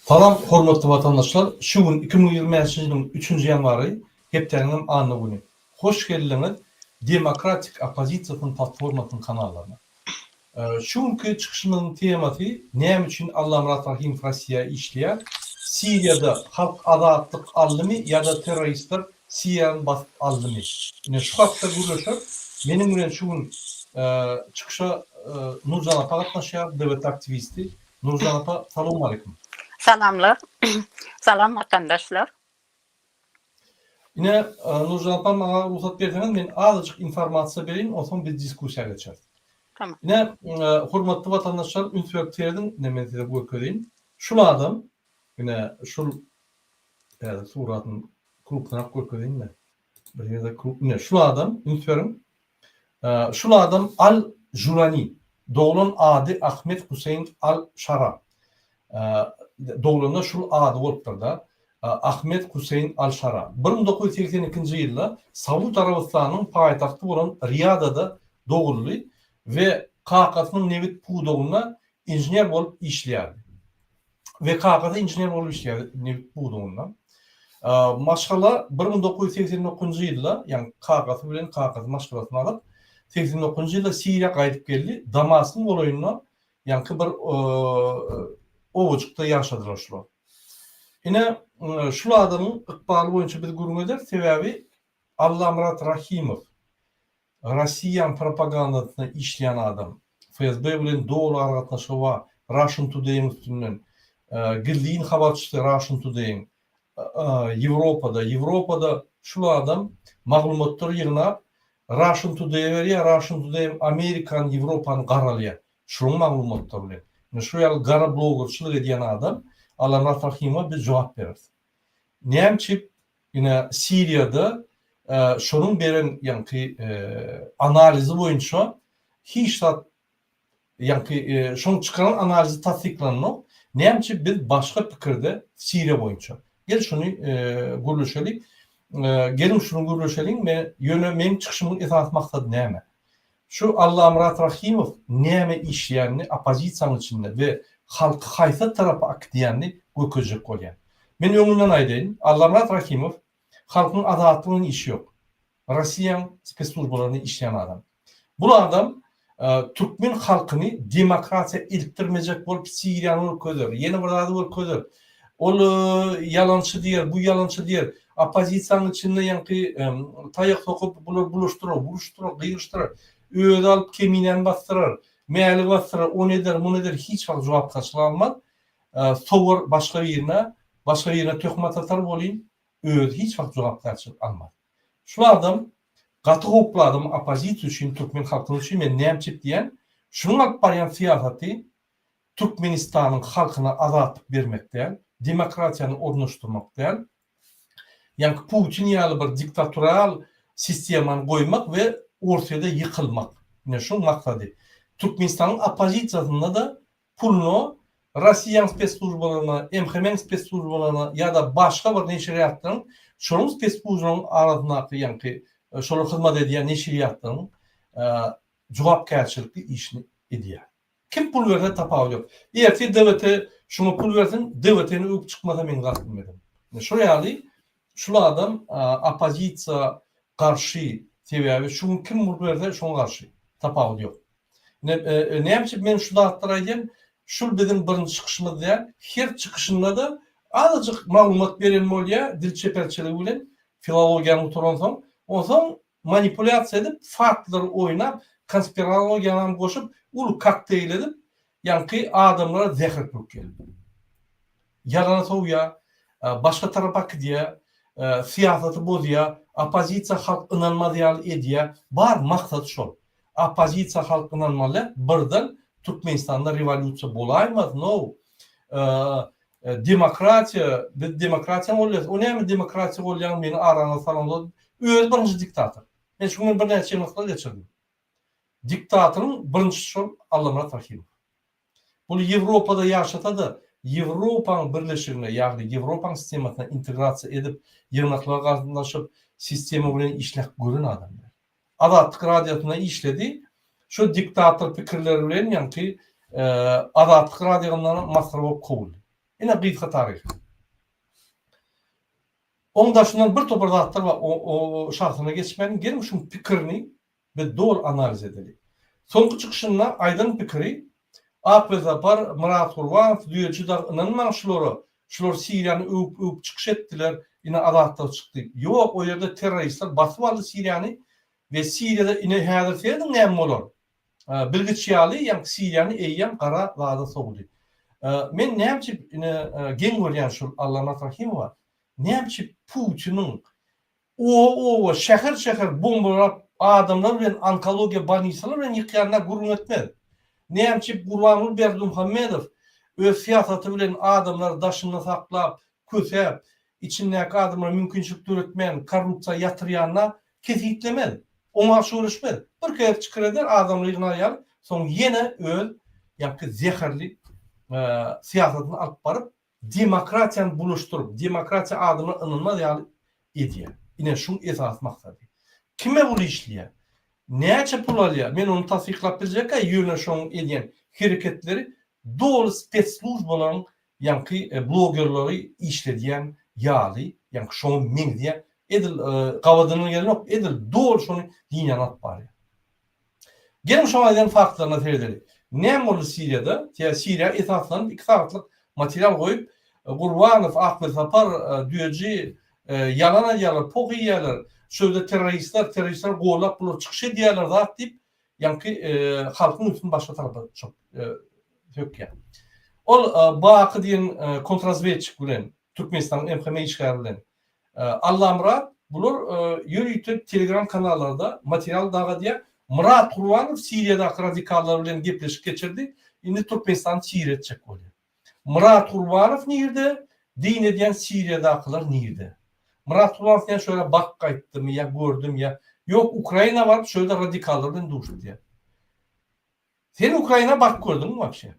Salam hormatly vatandaşlar. Şu gün 2025 yılının 3. yanvarı hepterinin anı günü. Hoş geldiniz Demokratik Opozisiyanın platformasının kanallarına. Şu günkü çıkışımızın teması näme üçin Allah Murat Rahim Rossiya işleýär? Siriyada halk azatlyk aldymy ýa-da terroristler Siriýany basyp aldymy? Şu hakda gürleşip menim bilen şu gün çıkışa Nurcan apa gatnaşýar, döwlet aktivisti. Nurcan apa, salam aleykum. Salamlar. Salam vatandaşlar. Yine Nurcan apa bana ruhsat berdiňiz, men azıcık informasiýa bereyim, oson biz diskussiýa geçer. Tamam. Yine hormatly vatandaşlar, ünsüýetlerden nemenizde bu öködeyim. Şul adam, yine şul suratın grupuna öködeyim mi? Bir yerde grup, yine şul adam, ünsüýerim. Şul adam Al-Jurani. Doğulan adı Ahmet Hüseyin Al-Şara. Doğulunda şul adı bolupdyr da. Ahmet Hüseyin Al-Şara. 1982 ýylda Saud Arabistanynyň paýtagty bolan Riyadada doğuldy ve Kakatynyň Nevit Pudowyna injener bolup işleýärdi. Ve Kakada injener bolup işleýärdi Nevit Pudowyna. Maşgala 1989 ýylda, ýani Kakaty bilen Kakaty maşgalasyny alyp 89 ýylda Siriýa gaýdyp geldi. Damasyň bolaýyna ýani bir owujukda ýaşadylar şular. Yine şul adamın ykbaly boýunça biz görüňeder, sebäbi Allah Murat Rahimov, Rossiýa propagandasyna işleýän adam. FSB bilen dogry argatnaşygy bar. Russian Today'ın üstünden girdiğin habarçysı Russian Today'ın Ýewropada şul adam maglumatlary ýygnap Russian Today'a berýär, Russian Today Amerikan, Ýewropany garalýar. Şuň maglumatlary bilen. Şu ýaly gara blogerçylyk edýän adam Allah Murat Rahimova bir cevap verir. Näçip yine Siriýada şonuň beren ýanky analizi boýunça hiç zat ýanky şoň çykaran analizi tasdiklanmak. Näçip biz başga pikirde Siriýa boýunça. Gel şunu gürleşelik. Gelin şunu gürleşelim ve meň çıkışymyň esas maksady näme? Şu Allah Murat Rahimov näme işleýärni opozisiýanyň içinde ve halk haýsy tarapy akdiýanny gököjek bolýar. Men öňünden aýdaýyn, Allah Murat Rahimov halkyň azatlygynyň işi ýok. Rossiýa spesslujbalaryny işleýän adam. Bu adam Türkmen halkyny demokratiýa ilktirmejek bolup Siriýany közer. Ýene bir zady bolup közer. Ol ýalançy diýer, bu ýalançy diýer. Opozisiýanyň içinde ýanky taýak sokup buruşturar, gyýyşdyrar. Öýde alyp keminen bastırar. Meýeli bastırar, o neder, bu neder, hiç wagt jogap taşlanmaz. Sowar başga ýerine töhmet atar bolýan, öýde hiç wagt jogap taşlanmaz. Şu adam gaty hopladym opozisiýa üçin, Türkmen halkyny üçin men näçip diýen, şunuň alyp barýan siýasaty Türkmenistanyň halkyna azatlyk bermekden, demokratiýany ornaşdyrmakdan, ýani Putin ýaly bir diktatural sistemany goýmak we ortada ýykylmak. Ine şu maksady. Türkmenistanyň opozisiýasynda da pulunu Rossiýa spesslujbalaryna, MHM spesslujbalaryna ýa-da başga bir neşriýatlaryň şonuň spesslujbalarynyň arasyna ýanky şolar hyzmat edýän neşriýatlaryň jogapkärçilikli işini edýär. Kim pul berse tapawul ýok. Eger döwlete şunu pul bersin, döwletini öp çykmasa men gapym edem. Şu ýaly şul adam opozisiýa garşy sebäbi şu kim pul berse şoňa garşy tapawul ýok. Näçip men şu datlara aýdym, şul bizim birinji çykyşymyz diýär. Her çykyşynda da azajyk maglumat beren bolýar, dil çeperçiligi bilen filologiýany oturan soň, oňsoň manipulasiýa edip, faktlary oýnap, konspirologiýany goşup, ul kokteýl edip, ýanky adamlara zehir tökýär. Ýalana soýýar, başga tarapa gidýär, siýasaty bozýar, opozisiýa halk ynanmaz ýaly edýär. Bar maksat şol. Opozisiýa halk ynanmaly, birden Türkmenistanda revolýusiýa bolaýmaz, no. Demokratiýa, biz demokratiýa bolýar. O näme demokratiýa bolýan meni arana salanda öz birinji diktator. Men şunu bir näçe ýyllar geçirdim. Diktatoryň birinji şol Allah Murat Rahimov. Bu Ýewropada ýaşatady. Ýewropanyň birleşigine, ýagny Ýewropaň sistemasyna integrasiýa edip, ýyrnaklara gatnaşyp, sistema bilen işlek gören adamlar. Azatlyk radiosyna işledi. Şu diktator pikirleri bilen ýanky Azatlyk radiosyna masrar bolup kowuldy. Ine gıytka tarih. Ondaşından bir topar zatlar var o şartına geçmenin gelmiş şu pikirini ve doğru analiz edelim. Sonku çıkışında aydın pikiri ak ve zapar Murat Urvanov düyeci da inanman şuları Siriyanı övüp çıkış ettiler yine adatta çıktı. Yok o yerde teröristler basıp aldı Siriyanı ve Siriyada yine hazır seyredin neyem olur. Bilgiçyalı yani Siriyanı eyyem kara dağda soğudu. Men neyemçi gen görüyen şu Allah'ın rahimi var. Neyemçi Putin'in o şehir bombalar adamlar ve onkologiya banisiler ve yıkayanlar gurun etmedi. Neyemçi Gurbanul Berdimuhamedov öz siyasatı bilen adamlar daşını saklap, kösep, içindeki adamlar mümkünçülük üretmeyen, korrupsiya yatıryanlar kesiklemedi. Ona şuuruşmedi. Bir kere çıkır eder adamları yığınayar, sonra yine öl, yani zehirli siyasatını alıp barıp demokratiyanı buluşturup, demokratiya adamına ınınmaz yani ediyor. Yine şun esas maksadı. Kime bunu işliyor? Näçe pul alýar? Men onu tasdiklap bilecek ýöne şoň edýän hereketleri dolu spetslužbalaryň ýa-ni blogerleri işledýän ýaly, ýa-ni şoň meňdiýe edil gawadynyň ýerine edil dolu şonu diňe atyp barýar. Gelin şoň aýdan faktlaryna terdelik. Näme boldy Siriýada? Siriýa esaslan 2 saatlyk material goýup Gurbanov akly sapar düýeci yalan ýalar, poky ýalar, şöyle teröristler goğlap bulur çıkış ediyorlar da deyip yani halkın üstün başka tarafa çok yok ya. Ol bağlı diyen kontrazvetçik bilen Türkmenistan'ın MHM işgali bilen Allah Murat bulur YouTube Telegram kanallarda material dağa diye Murat Urvanov Siriýada radikallar bilen gepleşip geçirdi. Indi Türkmenistan çiğir edecek oluyor. Murat Urvanov nerede? Din ediyen Siriýadakylar nerede? Murat Urvanov şöyle bak kayıttım ya gördüm ya. Yok Ukrayna var şöyle radikallardan duruştu diye. Sen Ukrayna bak gördün mü bak şey?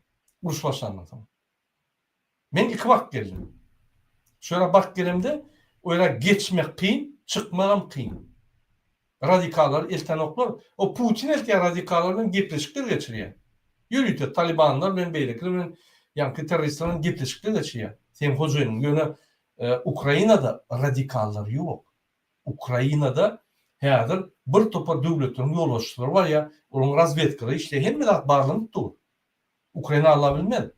Uruş başlandı tamam. Ben 2 bak geldim. Şöyle bak gelimde öyle geçmek kıyın, çıkmam kıyın. Radikallar, eltenoklar, o Putin elten radikallardan gepleşikler geçiriyor. Yürütü Talibanlar, ben beylikler, yani teröristlerin gepleşikler geçiriyor. Sen hocayın yönü Ukrayna'da radikallar yok. Ukrayna'da hazır bir topa devletlerin yoldaşları var ya, onun razvedkaları işte hem de bağlanıp dur. Ukrayna Allah bilmedi.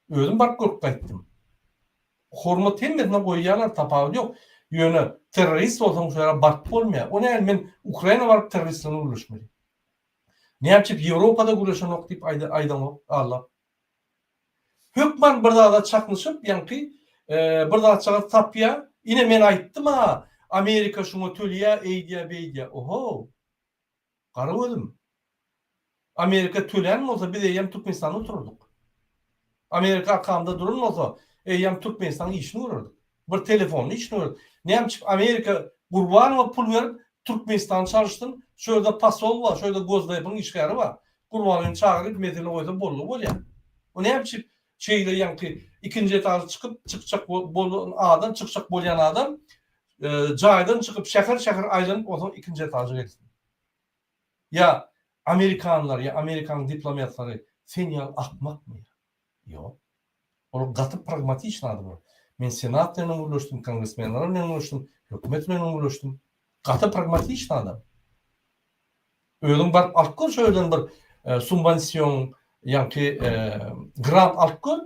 Özüm bak korkayttım. Hormat hem de koyuyorlar tapağı yok. Yönü terörist olsam şöyle bak olmuyor. O ne ben Ukrayna var teröristlerine ulaşmalı. Ne yapacak Avrupa'da ulaşan yok deyip aydan Allah. Hükman bir daha da çakmışıp yani bir daha çağı tapya yine men aytdım ha Amerika şunu töliye eydiye beydiye oho qarıwdym Amerika tölen bolsa biz eýem Türkmenistanda oturduk. Amerika arkamda durulmasa eýem Türkmenistan işini görürdük. Bir telefonu işini görürdük. Näme Amerika Gurbanova pul berip Türkmenistan çalıştın şöyle pasol var şöyle gözleýän işgäri var. Gurbanowy çağırıp mesele goýsa bolýar. O näme şeyle yani ikinci etajı çıkacak adam çıkacak bolyan adam caydan çıkıp şehir aylanıp o zaman ikinci etajı gelsin. Ya Amerikanlar ya Amerikan diplomatları sen ya akmak mı ya? Yok. O katı pragmatik işin adı bu. Ben senatlarla uğraştım, kongresmenlerle uğraştım, hükümetle uğraştım. Katı pragmatik işin adı. Öyle bir alkol şöyle bir subvansiyon yani grant alkol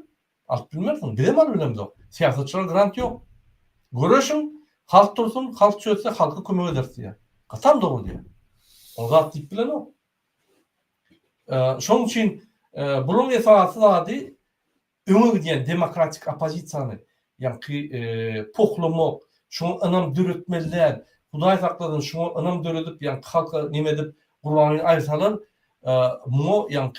alt bilmezsin. Bilemem önemli o. Siyasetçiler grant yok. Görüşün, halk dursun, halk çözse halkı kömek edersin ya. Katam doğru diye. O da tip bilen o. Şunun için bunun esası da adı ömür diyen demokratik opozisiyanı yani poklamak, şunu anam dürütmeliler, Huday sakladın şunu anam dürütüp yani halka nemedip Kur'an'ın aysalar mu yani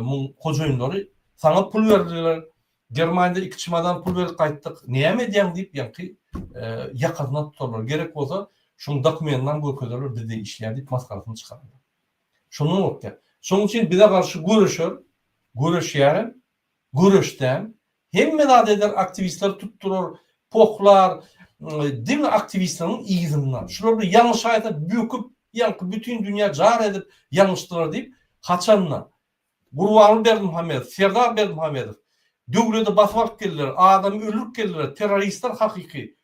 mu hocaynları sana pul verdiler. Germanya'da 2 çimadan pul verip kayıttık. Niye mi diyem deyip yani yakasına tutarlar. Gerek olsa şunu dokümandan gökülürler dedi işler deyip maskarasını çıkarırlar. Şunun nokta. Şunun için bize karşı görüşerim, görüşten hem medat eder aktivistler tutturur, poklar, değil mi aktivistlerin izinden. Şurada yanlış hayata büyüküp yankı bütün dünya car edip yanlıştılar deyip haçanla. Gurbanul Berdimuhamedov, Serdar Berdimuhamedov döwleti basmak geldiler, adam ölüp geldiler, teröristler hakiki.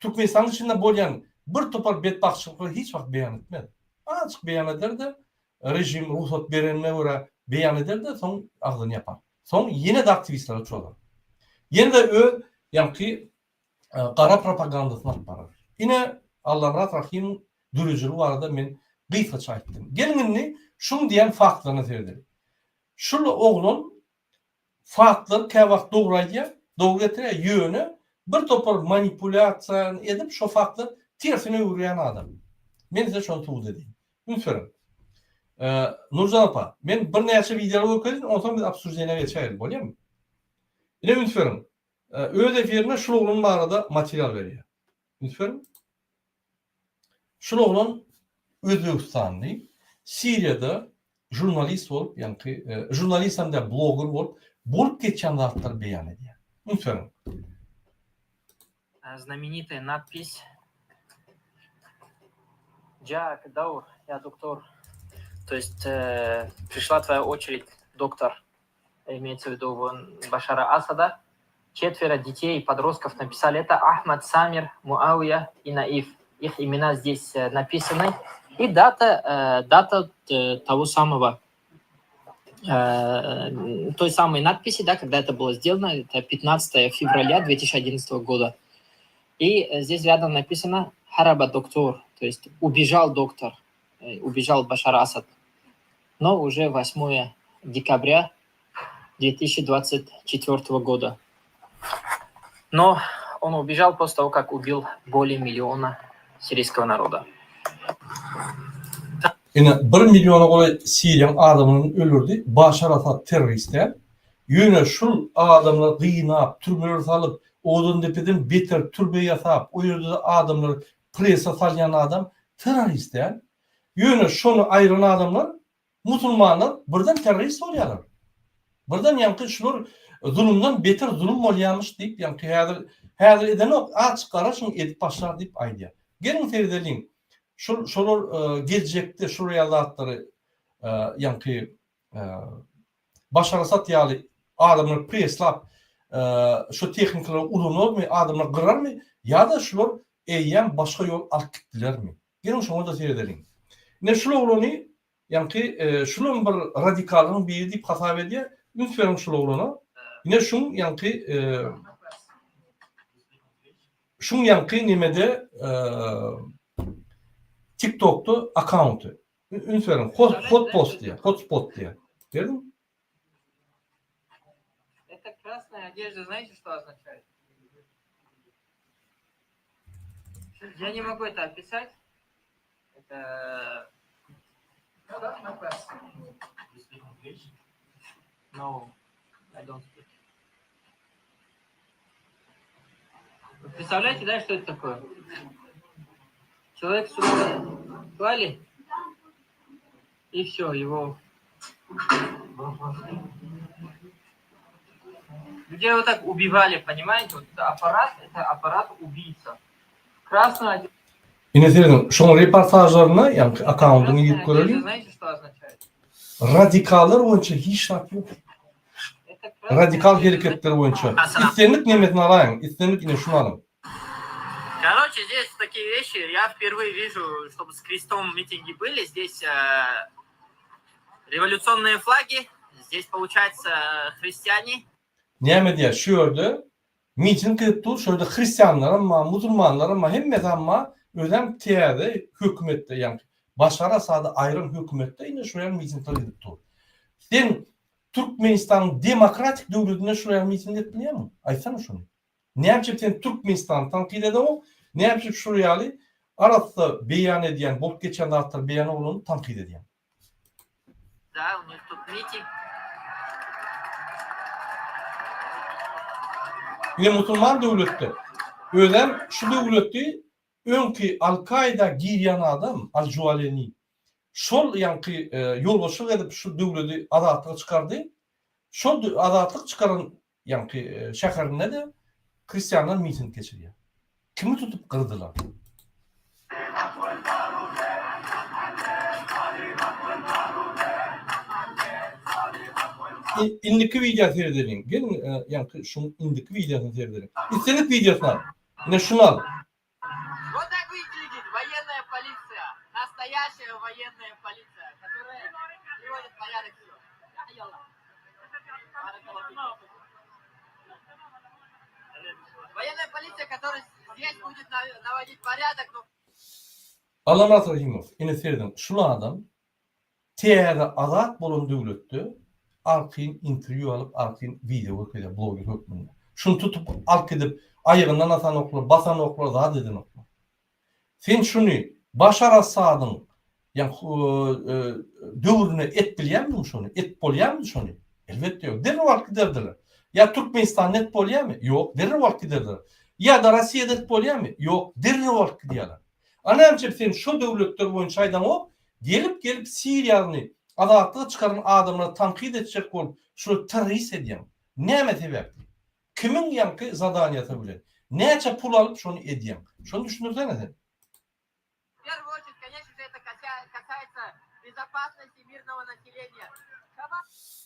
Türkmenistan'ın içinde bolyan bir topar bedbahtçılıkları hiç vakt beyan etmedi. Açık beyan eder de rejim ruhsat berenine göre beyan eder de son ağzını yapar. Son yine de aktivistler çoğalar. Yine de yani qara propagandasını aparar. Yine Allah rahat rahim dürücülü vardı men gıysa aytdım. Gelini şunu diyen faktlarını terdir. Şunu oğlun faktlar kevakt doğru getire yönü bir topar manipülasyon edip şu faktlar tersine uğrayan adam. Men size şunu tuğuz edeyim. Lütfen. Nurcan apa, men bir neçe videolar okudum, ondan sonra biz absürdiyene geçelim, bolýar mı? Yine lütfen. Öz efirine şu oğlun arada material veriyor. Lütfen. Şu oğlun Özbekistanlı, Suriýada jurnalist bolup, yani jurnalist hem de blogger bolup geçen zatlar beyan ediyor. Lütfen. Знаменитая надпись «Джак, Даур, я доктор». То есть пришла твоя очередь, доктор, имеется в виду Башара Асада. 4 детей и подростков написали это. Ахмад, Самир, Муавия и Наиф. Их имена здесь написаны. И дата того самого, той самой надписи, да, когда это было сделано, это 15 февраля 2011 года. И здесь рядом написано «Хараба доктор», то есть «убежал доктор», убежал Башар Асад. Но уже 8 декабря 2024 года. Но он убежал после того, как убил более миллиона сирийского народа. Yine 1 milyona golay Siriyan adamının ölürdü. Başar Asad teröristler. Yine şu adamlar gıynap, türbeler salıp, oğlun depeden beter türbe yasap, o yerde adamlar presa salyan adam teröristler. Yine şunu ayıran adamlar Musulmanlar birden terörist olýarlar. Birden ýanky şular zulümden beter zulüm bolýarmyş diýip ýanky häzir eden ok açyk garaşyň edip başlar diýip aýdýar. Gelin terdelin. Şolar gelecekde şu realizatları ýanky Başar Asad ýaly adamlar preslap şu tehnikalary ulanarmy, adamlar gırarmy ýa-da şular eýýän başga ýol alyp gitdilermi? Gelin şoňa da terdelin. Ne şular ulany ýanky şunun bir radikallyň biri diýip hasap edýär. Lütfen şular ulana. Yine şun ýanky nimede TikTok'ta account'u. Lütfen hotpost diye, hotspot diye. Gördün mü? Это красная одежда, знаете, что означает? Я не могу это описать. Это... No, I don't speak. Вы представляете, да, что это такое? Человек сюда клали, и все, его... Людей вот так убивали, понимаете? Вот это аппарат убийца. Красную одежду... Yine söyledim. Şoň reportajlaryna, ýani account'uny ýyp görelim. Знаете, что означает? Radikallar boýunça hiç şart ýok. Radikal hareketler boýunça. İstenlik nimetini alaýyn. İstenlik ine şunu alın. Короче, здесь такие вещи. Я впервые вижу, чтобы с крестом митинги были. Здесь революционные флаги. Здесь, получается, христиане. Näme diýär? Şu ýerde miting etdi, şu ýerde hristianlar ama, musulmanlar ama hemmet ama özem tiýäde hökümetde ýani Başar Asad'a ayrım hökümetde ine şu ýer mitingler edip dur. Sen Türkmenistan'ın demokratik döwletine şu ýer miting etmeýärmi? Aýtsana şunu. Näçe sen Türkmenistan'ı tanqid edýän, näçe şu ýaly arasda beýan edýän, bolup geçen zatlar beýan bolany tanqid edýän. Да, у них тут митинг. Yine musulman döwletde özem şu döwletdi öňki Al-Qaida girýän adam Al-Juwaleni şol ýanky ýolbaşyk edip şu döwleti azatlyga çykardy. Şol azatlyk çykaran ýanky şäherinde de hristianlar miting geçirýär. Kimi tutup kırdılar? indiki video seyredelim. Gelin yani şu indiki videosunu seyredelim. İstedik videosunu. Ne şunu al. Вот так выглядит военная полиция. Настоящая военная полиция, которая приводит в порядок все. Военная полиция, которая здесь будет наводить порядок, но Allah Rahimov. Yine seyredelim. Şunu adam TR'de azat bolun devletdi. Arkayın interview alıp arkayın video okuyla blogger hükmünde. Şunu tutup ark edip ayağından atan oklar, basan oklar, daha dedin oklar. Sen şunu Başar Asad'ın yani dövrüne et bilen mi şunu? Et bolyan mı şunu? Elbette yok. Derri vakti derdiler. Ya Türkmenistan et bolyan mı? Yok. Derri vakti derdiler. Ya da Rusya'da et bolyan mı? Yok. Derri vakti diyorlar. Anamcım sen şu devletler boyunca aydan o gelip Suriye'ni adatlı çıkaran adamları tankit edecek olup şu terörist ediyen. Ne sebep? Kimin yankı zadaniyatı bile? Nece pul alıp şunu ediyen? Şunu düşünürsene. в первую очередь, конечно же, это касается безопасности мирного населения.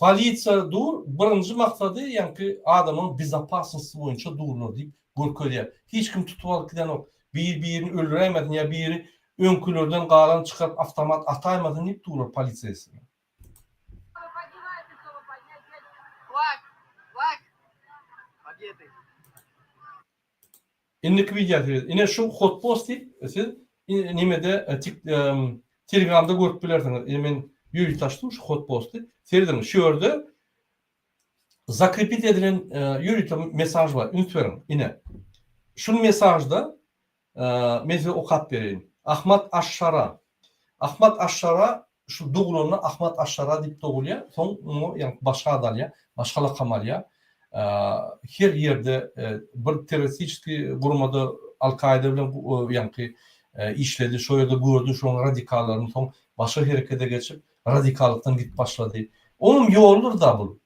Politsiya dur, birinci maksadı yankı adamın bizapaslısı boyunca durulur deyip görkölüyor. Hiç kim tutup alıp giden yok. Birini öldüremedin ya biri ön külörden qalan çıkarıp avtomat ataymadın deyip durur polisiyası. Флаг победы. İndiki video yine şu hot post deyip siz nimede Telegram'da görüp bilersiniz. Men yürü taştım şu hot post'u. Seyredin şu yerde zakripit edilen yürütü mesaj var. Unutmayın yine. Şu mesajda mesela okat vereyim. Ahmet Aşşara şu doğulunu Ahmet Aşşara deyip doğuluyor. Son yani başka adalya, başka lakamaliya. Her yerde bir terörist kurumada Al-Qaeda bilen yani işledi. Şu yerde gördü şu radikalların son başka harekete geçip radikallıktan git başladı. Onun yolları da bu.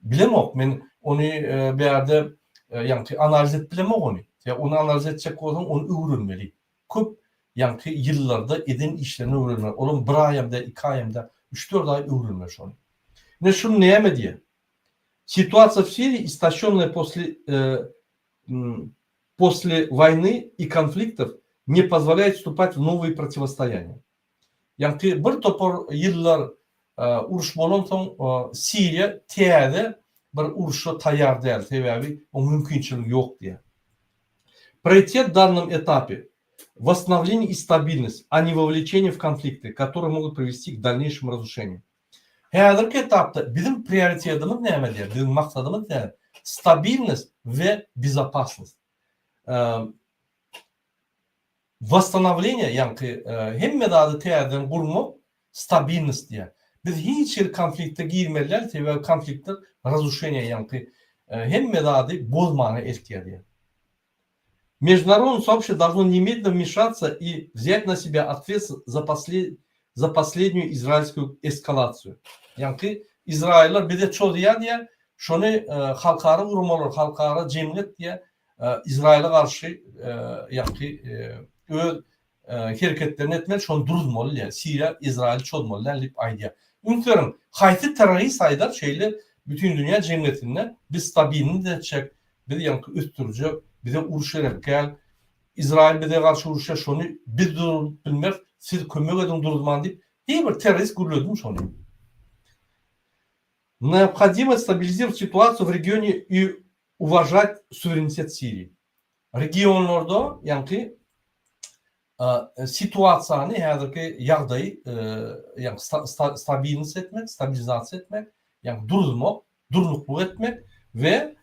Bilemok. Men onu bir yerde yani analiz et bilemok onu. Ya onu analiz edecek olan onu öğrenmeli. Köp yani yıllarda eden işlerini öğrenmeli. Onun bir ayımda, 2 ayımda, 3-4 ay öğrenmeli onu. Ne şunu neyeme diye. Ситуация в Сирии, истощенная после войны и конфликтов, не позволяет вступать в новые противостояния. Yani bir topor yıllar uruş bolon son Suriye teyade bir uruşa tayar değil. Sebebi o mümkünçülük yok diye. Приоритет в данном этапе восстановление и стабильность, а не вовлечение в конфликты, которые могут привести к дальнейшему разрушению. Hazırki etapta bizim prioritetimiz ne diye, bizim maksadımız ne? Stabilность ve безопасность. Восстановление yani hem medadı teyadan kurmak stabilность diye. Biz hiç bir konflikte girmeliler ve konflikte разрушение yani hem medadı bozmana ihtiyaç diye. Международное сообщество должно немедленно вмешаться и взять на себя ответственность за последнюю израильскую эскалацию. Yani İsrailler bir de çoğu diye şunu halkara vurmalar, halkara cemiyet diye İsrail'e karşı yani hareketlerini etmeli, şunu durulmalı yani. Suriye, İsrail çoğulmalı yani idea. Unutmuyorum, hayti terörist aydar şeyle bütün dünya cemiyetinden biz stabilini de çek, bir de yani üstürücü, bir de uruşarak gel. İsrail bir de karşı uruşa şunu biz durup bilmek, siz kömür edin durulman deyip bir terörist gürlüdüm şunu. Необходимо стабилизировать ситуацию в регионе и уважать суверенитет Сирии. Regionlarda yani situasyonu hazırki yağdayı yani stabilize etmek, yani duruluk etmek ve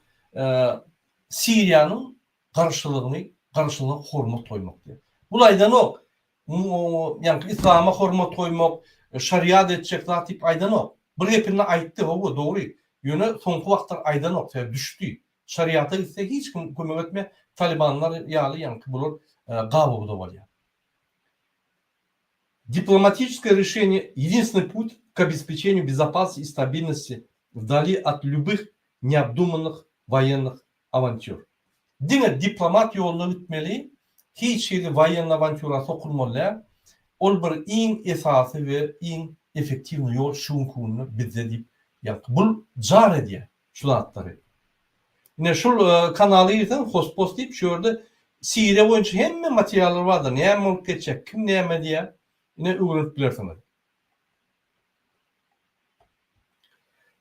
Suriye'nin karşılığına hürmet koymak diye. Bulaydan o yani İslam'a hürmet koymak, şeriat edecek tip aydan o. Bir hepine aitti o doğru. Yönü son vaktlar aydan o düştü. Şeriata ise hiç kömür etme Talibanlar yağlı yani bulur gavur da var ya. Дипломатическое решение – единственный путь к обеспечению безопасности и стабильности вдали от любых необдуманных военных авантюр. Dine diplomat yolunu gitmeli, hiç şeyde военный avantüra sokulmalı. Ol bir en esası ve en efektif yol şunkununu bize deyip Yani bu car ediyor şu zatları. Yine şu kanalı yırtan host deyip şurada Siriya boyunca hem materyaller vardır. Ne olup geçecek, kim ne diye yine öğrenip bilirsiniz.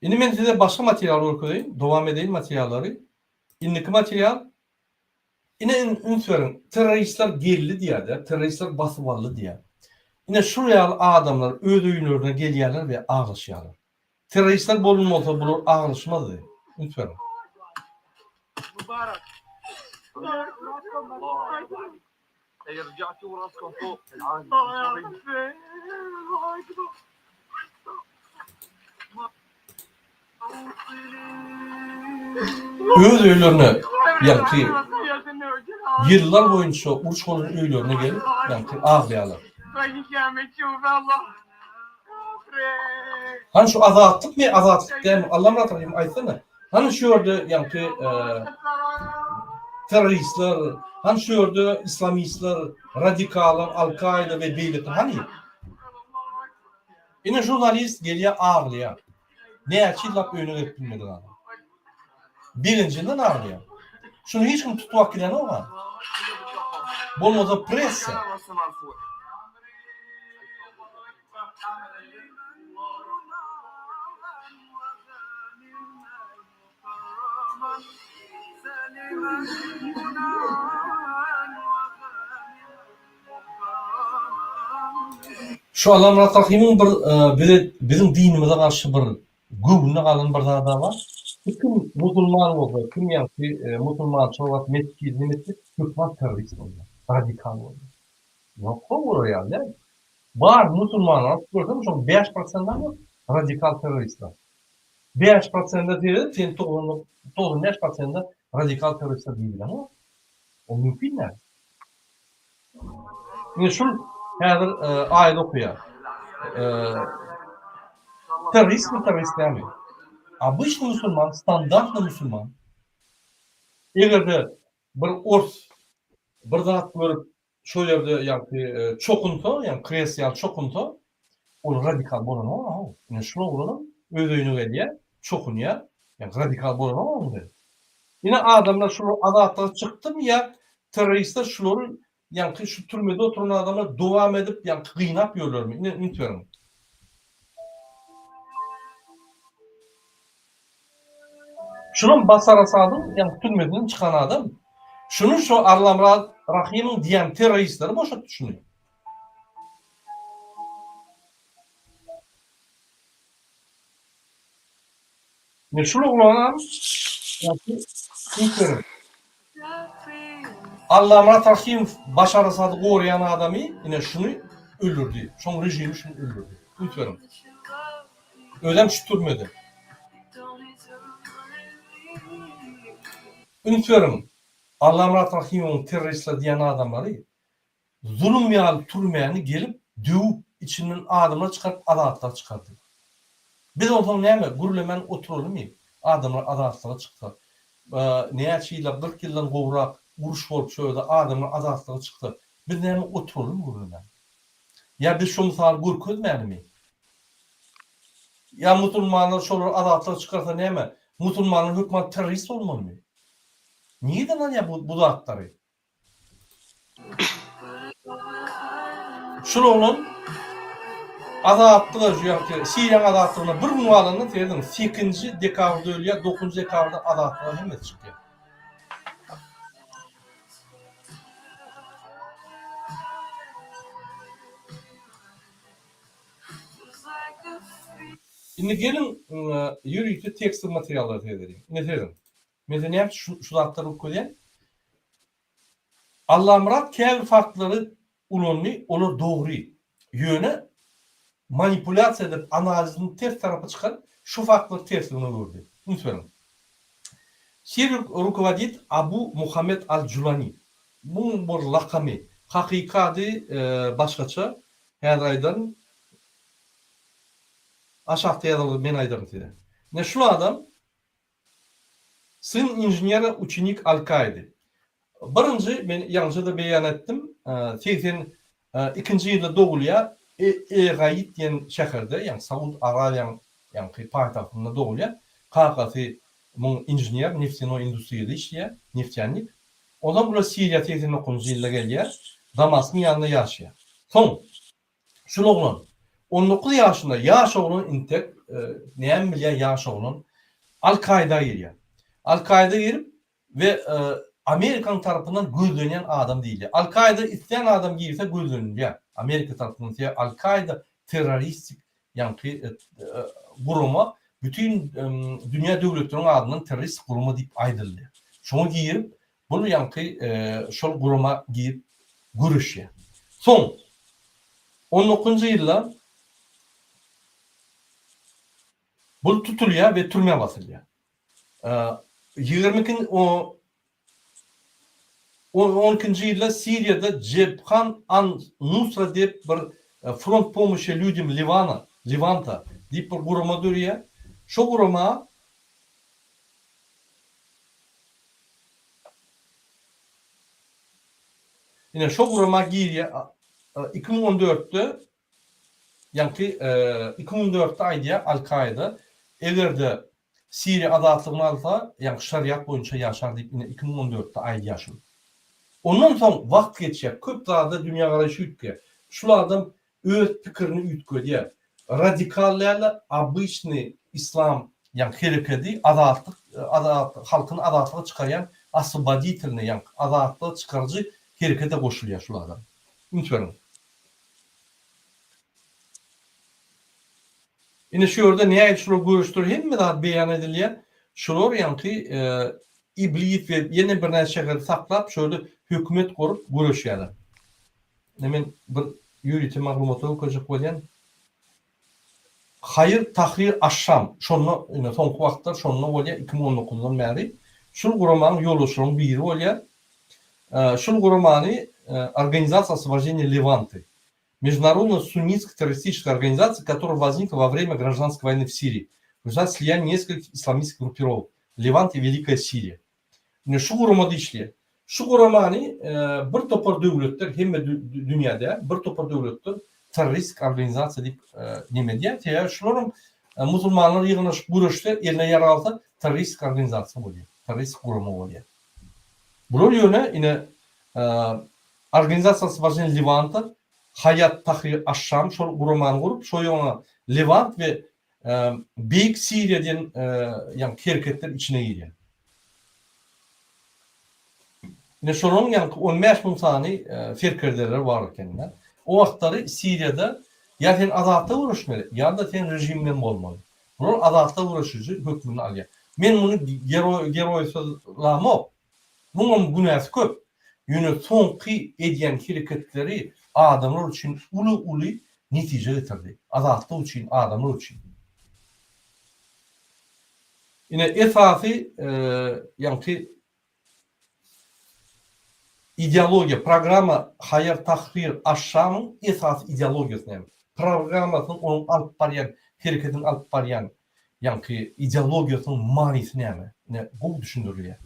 Yine ben size başka materyal okuyayım. Devam edeyim materyalları. İndiki materyal yine ünlü teröristler geldi diye de, teröristler basıvallı diye. Yine şuraya adamlar öz oyunlarına geliyorlar ve ağlaşıyorlar. Teröristler bulunmasa bulur ağlaşmadı. Lütfen. مبارك هي رجعتوا راسكم فوق العالم Öz oyunlarına yankı yıllar boyunca uçmanın oyunlarına gelip yankı ağlayalar. Hani şu azatlık mı? Azatlık değil mi? Allah'ım hatırlayayım ayetsene. Hani şu orada yankı teröristler, hani şu orada İslamistler, radikalar, Al-Kaide ve beylikler hani? Yine jurnalist geliyor ağlıyor. Ne açıklap önüne bilmeden adam. Birincinden ağlıyor. Şunu hiç kim tutmak giden o var. Bolmadı presse. Şu Allah'ın Rahim'in bizim dinimize karşı bir güvnüne kalan bir da var. Kim Müslüman oldu, kim yani Müslüman çoğalt mescid Türkmen terörist oldu, radikal oldu. Yok mu oraya yani? Var Müslümanlar, gördün mü? 5%'dan mı radikal teröristler? 5%'da değil, sen 95%'da radikal teröristler değil ama o mümkün değil. Yani şu hazır ayet okuyor. Terörist mi terörist değil mi? Обычный Müslüman, standartlı Müslüman. Eğer de bir ors, bir zat görüp şu yerde yani çokuntu, yani kreasyal çokuntu, o radikal bolan ama yani şunu olalım, ödüğünü ediyor, çokunuyor, yani radikal bolan ama yine adamlar şu adatlar çıktı mı ya, teröristler şunları yani şu türmede oturan adamlar devam edip yani kıynap yiyorlar mı? Yine unutuyorum. Şunun basara sadım, yani türmeden çıkan adam, şunu şu Allah'ın Rahim'in diyen teröristleri boşa düşünüyor. Ne şunu olan yani Allah'ın Rahim Başar Asad'ı koruyan adamı yine şunu öldürdü. Son rejimi şunu öldürdü. Unutuyorum. Ödem şu türmedi. Unutuyorum. Allah'ın Rahim'in teröristler diyen adamları zulüm yağlı türmeyeni gelip dövüp içinden adamlar çıkarıp adaletler çıkardı. Biz o zaman ne mi? Gürlemen oturalım mı? Adamlar adaletler çıktı. Ne açıyla 40 yıldan kovrak, vuruş olup şöyle adamlar adaletler çıktı. Biz ne mi? Oturalım gürlemen. Ya biz şu misal gürközmeyelim mi? Ya Müslümanlar şöyle adaletler çıkarsa ne mi? Müslümanlar hükümet terörist olmalı mı? Niye de lan ya bu zatları? Şunu onun adatlığı yani Siriyan adatlığına bir mualını dedim 8. dekabrda ölüyor 9. dekabrda adatlığı hemen çıkıyor. Şimdi gelin yürüyüşte tekstil materyalları tedireyim. Ne dedim? Mesela ne yaptı şu zatları okuyan? Allah'ın Murat kendi farkları ulunlu, olur doğru yöne manipülasyon edip analizinin ters tarafı çıkarıp şu farklı tersini gördü. Unutmayalım. Şir rukovodit Abu Muhammed Al-Julani. Bu bir lakamı. Hakikati başkaça her aydan aşağıda yazılı ben aydan dedi. Ne şu adam сын inженера ученик Al-Kaide. Birinci ben yanlışa da beyan ettim. 82. yılda doğuluya Egayit diyen şehirde yani Saud Arabiyan yani paytahtında doğuya. Kakası mun injiniyer, neftino industriyada işleyen, neftenlik. Odan bula Siriya tezini konusuyla geliyor. Damask'ın yanında yaşıyor. Son, şunu oğlan, 19 yaşında yaş oğlan intek, neyen bilyen yaş oğlan, Al-Qaeda giriyor. Al-Qaeda girip ve Amerikan tarafından gözlenen adam değil. Al-Qaeda isteyen adam girse gözleniyor. Amerika tarafından Al-Qaeda teröristik yani kuruma bütün dünya devletlerinin adından terörist kuruma deyip aydırılıyor. Şunu girip bunu yani şol kuruma girip görüşüyor. Son 19. yılda bu tutuluyor ve türmeye basılıyor. 12. yılda Suriye'de Cephan An-Nusra deyip bir front помощи людям Levanta deyip bir kuruma duruyor. Şu kuruma yine şu kuruma giriyor 2014'te yani 2014'te aydiya Al-Qaeda eğer de Suriye adatlığını alsa yani şariat boyunca yaşar deyip yine 2014'te aydiya yaşıyor. Ondan sonra vakt geçecek. Köp dağda dünya karşı ütke. Şulardan öz fikrini ütke diye. Radikallerle обычный İslam yani hareketi adaletlik halkın adaletliği çıkaran освободительный yani adaletliği çıkarıcı harekete koşuluyor şulardan. Unutmayın. Yine şu orada nihayet şunu görüştür hem mi daha beyan ediliyor? Şular yani iblis ve yeni bir neşeği saklap şöyle hükümet kurup görüşüyorlar. Hemen bir yürütü maglumatı okuyacak olan Hayır Tahrir Aşşam şonuna yine son vaxtlar şonuna oluyor 2019'dan beri. Şul kurumanın yoluşunun biri oluyor. Şul kurumanı Организация освобождения Леванты. Международная суннитская террористическая организация, которая возникла во время гражданской войны в Сирии. В результате слияния нескольких исламистских группировок. Левант и Великая Сирия. Şu kurumada işliyor. Şu kurumanı bir topar devletler hem de dünyada bir topar devletler terörist organizasyon deyip neme diye. Ya şunların Müslümanlar yığınlaşıp görüşte eline yer alsa terörist organizasyon oluyor. Terörist kurumu oluyor. Bunun yönü yine Organizasyon Osvobождения Levanta Hayat Tahrir Aşşam şu kurumanı kurup şu yana Levant ve Büyük Suriye'den yani hareketler içine giriyor. Yine şunun yani 15 bin tane firkadeleri var kendine. O vaxtları Suriye'de ya sen adaletli uğraşmalı ya da sen rejimden olmalı. Bunun adaletli uğraşıcı hükmünü alıyor. Ben bunu geroysalamam. Bunun günahı köp. Yine sonki ediyen hareketleri adamlar için ulu netice getirdi. Adaletli için adamlar için. Yine esası yani ideologiya, programa Hayır Tahrir Aşşam'ın esas ideologiyası ne? Programmasının onun alıp barayan, hareketin alıp barayan yani ideologiyasının manisi ne? Ne bu düşündürülüyor.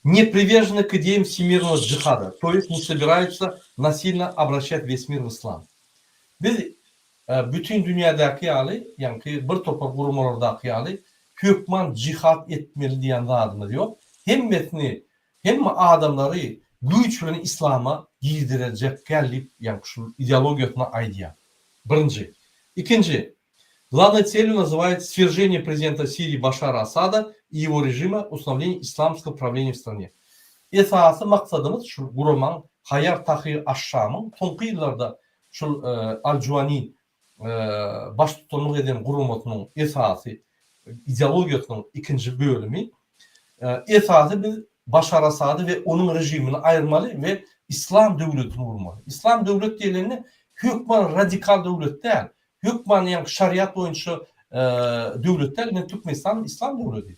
Не привержены к идеям всемирного джихада, то есть не собираются насильно обращать весь мир в ислам. Biz bütün dünyadaki yani bir toprak kurumlardaki hükman cihat etmeli diyen adını diyor. Hem adamları güçlerini İslam'a girdirecek gelip yani şu идеологiyasına aydiya. Birinci. İkinci. Главной целью называют свержение президента Сирии Башара Асада и его режима установление исламского правления в стране. Esası maksadımız şu kuruman Hayar Tahrir Aşşam'ın sonki yıllarda şu Al-Juani baş tutanlık eden kurumatının esası ideologiyasının ikinci bölümü esası biz Başar Asad'ı ve onun rejimini ayırmalı ve İslam devletini vurmalı. İslam devlet diyelerine hükman radikal devlet değil. Hükman yani şariat boyunca devletler ne Türkmenistan İslam devleti.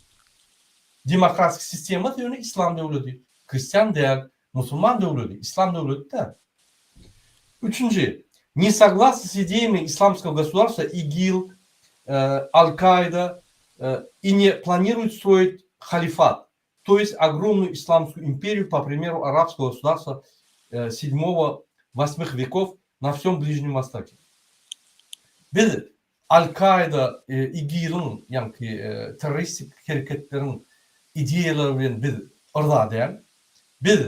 Demokratik sistemi de İslam devleti. Hristiyan değil, Müslüman devleti, İslam devleti değil. Üçüncü, не согласны с идеями исламского государства ИГИЛ, Аль-Каида и не планируют строить халифат, то есть огромную исламскую империю, по примеру арабского государства 7-8 веков на всем Ближнем Востоке. Biz Al-Qaida, İGİL'in yani teröristik hareketlerin ideyalarını biz orada değil. Biz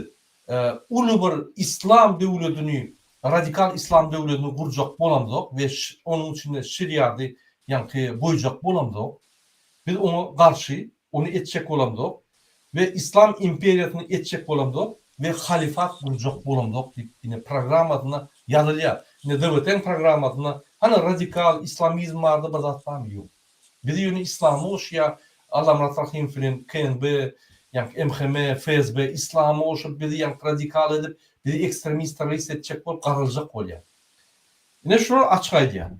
ulu bir İslam devletini, radikal İslam devletini kuracak bolamızok ve onun içinde şeriatı yani boyacak bolamızok. Biz ona karşı, onu etçek bolamızok ve İslam imperiyatını etçek bolamızok ve halifat kuracak bolamızok deyip yine program adına yazılıyor. Yine devletin program adına hani radikal İslamizm vardı bazatlam yok. Bir de yine İslam'ı oşuya Allah Rahim filan KNB yani MHM, FSB, İslam'ı oşup bir de yani radikal edip bir de ekstremist terörist edecek bolup qaralacak oluyor. Yine şunu açıklaydı yani.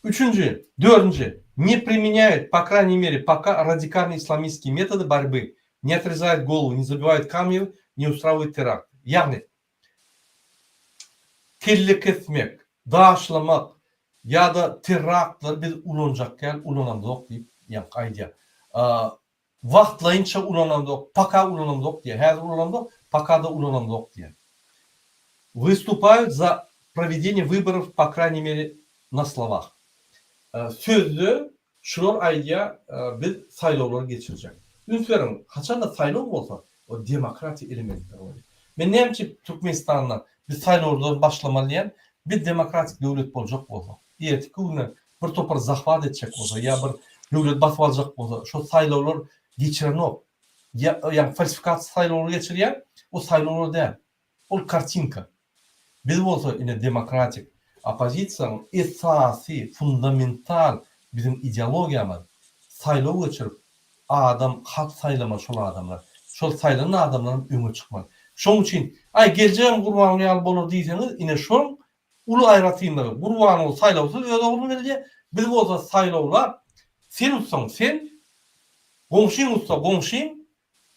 Üçüncü, дёртый, не применяет, по крайней мере, пока радикальные исламистские методы борьбы, не отрезает голову, не забивает камни, не устраивает теракт. Yani kellik etmek, dağışlamak ya da teraktlar biz ulanacakken ulanamdık deyip yani aydiya. Vaxtlayınca ulanamdık, paka ulanamdık diye. Her ulanamdık, paka da ulanamdık diye. Выступают за проведение выборов, по крайней мере, на словах. Sözlü şular aydiya biz saylovlar geçirecek. Ünsverin, kaçan da saylov olsa o demokrati elementler oluyor. Ben neyim ki Türkmenistan'la biz saylovlardan başlamalıyan bir demokratik devlet olacak olsa. Diyeti ki bir topar zahvat edecek olsa ya bir devlet basıp alacak olsa şu saylovlar geçiren o. Yani falsifikat saylovları geçiren o saylovlar değil. O kartinka. Biz olsa yine demokratik opozisiyanın esası, fundamental bizim ideologiyamız saylov geçirip adam, halk saylama şol adamlar. Şol saylanan adamların öňe çıkmak. Şoň üçin ay geleceğim Gurban ýaly bolar diýseniz, ine şoň ulu aýratyndygy. Gurban ol saylawsy öz ogluny berýär. Biz bolsa saylawlar sen utsaň sen, goňşyň utsa goňşyň,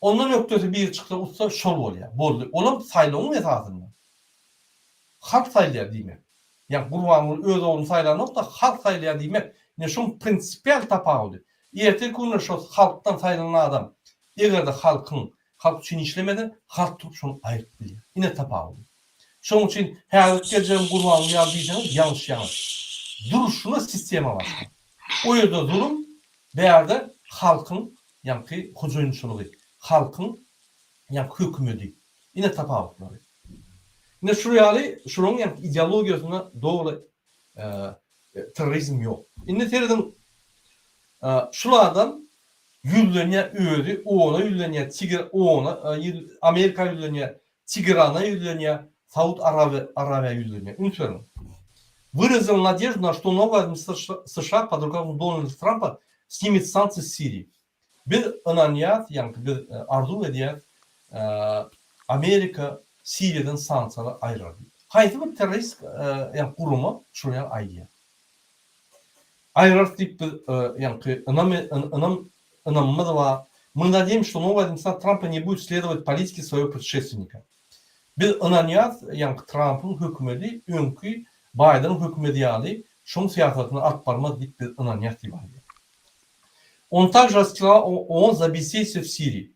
ondan ökdesi bir çyksa utsa şol bolýar. Boldy. Olam saylawyň esasynda. Halk saylýar diýmek. Yani Gurban öz ogluny saýlanok da halk saylýar diýmek. Ne şoň prinsipial tapawdy. Erteki günü şu halktan sayılan adam eğer de halk için işlemeden halk tutup şunu ayırt biliyor. Yine tapağlı. Şunun için her geleceğim Gurban yazdıysanız yanlış. Duruşuna sisteme var. O yerde durum bir yerde halkın yani huzurunçuluğu, halkın yani hükmü yine tapağlıkları. Yine şuraya yani ideologiyasına doğru terörizm yok. Yine terörizm şulardan yüzlerine öğrü, oğuna yüzlerine Tigr, oğuna Amerika yüzlerine Tigrana yüzlerine Saud Аравия yüzlerine. Unutmayalım. Выразил надежду на что новая администрация США под руководством Дональда Трампа снимет санкции с Сирии. Bir ananiyat, yani bir arzu ediyat Amerika Suriye'den sanksiyalar ayırır. Haydi bir terörist yani kurumu şuraya ayırır. Ayrar тип нам мы надеемся, что новая администрация Трампа не будет следовать политике своего предшественника. Biz ananiyat yani Trump'ın hükümeti önkü Biden'ın hükümeti yani şun siyasetini atparmaz deyip biz ananiyat diye bağlıyor. Он также рассказал ООН за бездействие в Сирии.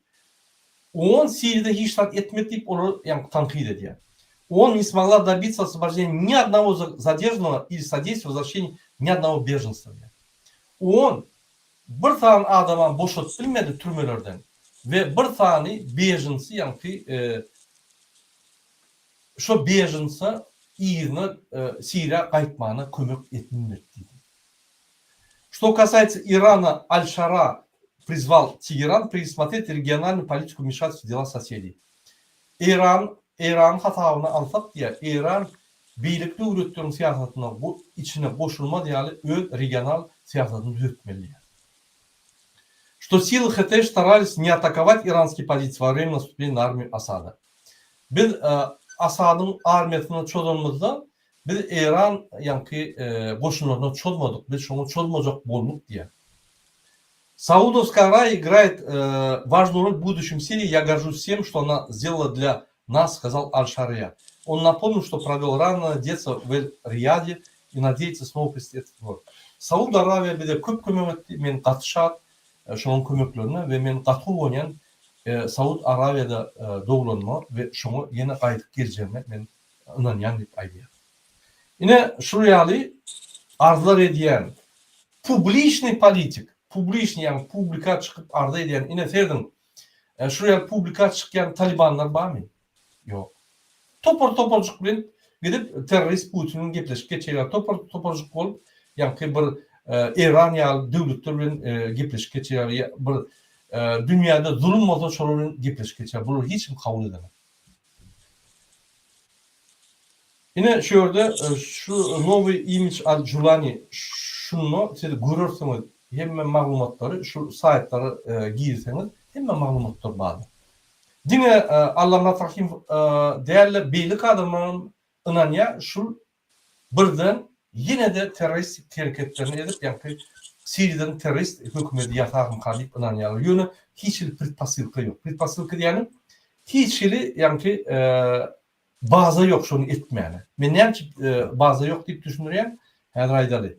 ООН Сирияда hiç tat etmedi deyip onu yani tankid ediyor. ООН не смогла добиться освобождения ни одного задержанного или содействия возвращению ни одного беженства. Он bir tane adama boşalt bilmedi türmelerden ve bir tane bejinsi yani şu bejinsi İran'a Siriya kayıtmağına kömek etmedi. Что касается Ирана, Аль-Шара призвал Тегеран пересмотреть региональную политику вмешательства в дела соседей. İran hatavını alsak diye İran birlikte ürettiğim siyasetine bu içine boşulma diye öz regional siyasetini düzeltmeli. Что силы ХТ старались не атаковать иранские позиции во время наступления на армию Асада. Biz Asad'ın armiyasını çözümümüzde biz İran yani boşunlarına çözmedik. Biz şunu çözmeyecek bolduk diye. Саудовская Аравия играет важную роль в будущем Сирии. Я горжусь всем, что она сделала для нас, сказал Аль-Шария. Он напомнил, что провел раннее детство в Эль-Рияде и надеется снова присутствовать. Сауд Аравия bize köp kömek etti. Men katışat şunun kömeklerine ve men katı oynayan Saud Arabia'da doğulanma ve şunu yine kaydık gireceğime men inanyan deyip aydiya. Yine şuraya arzular ediyen publiçny politik, publiçny yani publika çıkıp arda eden ine serdin. Şuraya publika çıkan Talibanlar barmy? Yok. Topor bilen gidip terörist Putin'in gepleşip geçýär. Toporcuk bolup ýa-ni bir İran ýaly döwletler bilen gepleşip geçýär. Bir dünýäde zulüm bolsa şolar bilen gepleşip geçýär. Bunu hiç kim kabul edemez. Yine şöyle şu Novi Image Al Julani şunu siz görürsünüz. Hemme maglumatları şu saytları girseniz hemme maglumatlar bar. Dine Allah'ına takim değerli beylik adamın inanya şu birden yine de terörist hareketlerini edip yani Suriye'den terörist hükümeti yatağım kalıp inanyalar. Yönü hiç predpasılkı yok. Predpasılkı yani hiç yani bazı yok şunu etmeyene. Men näme bazı yok diýip düşünürýän? Häzir aýdaly.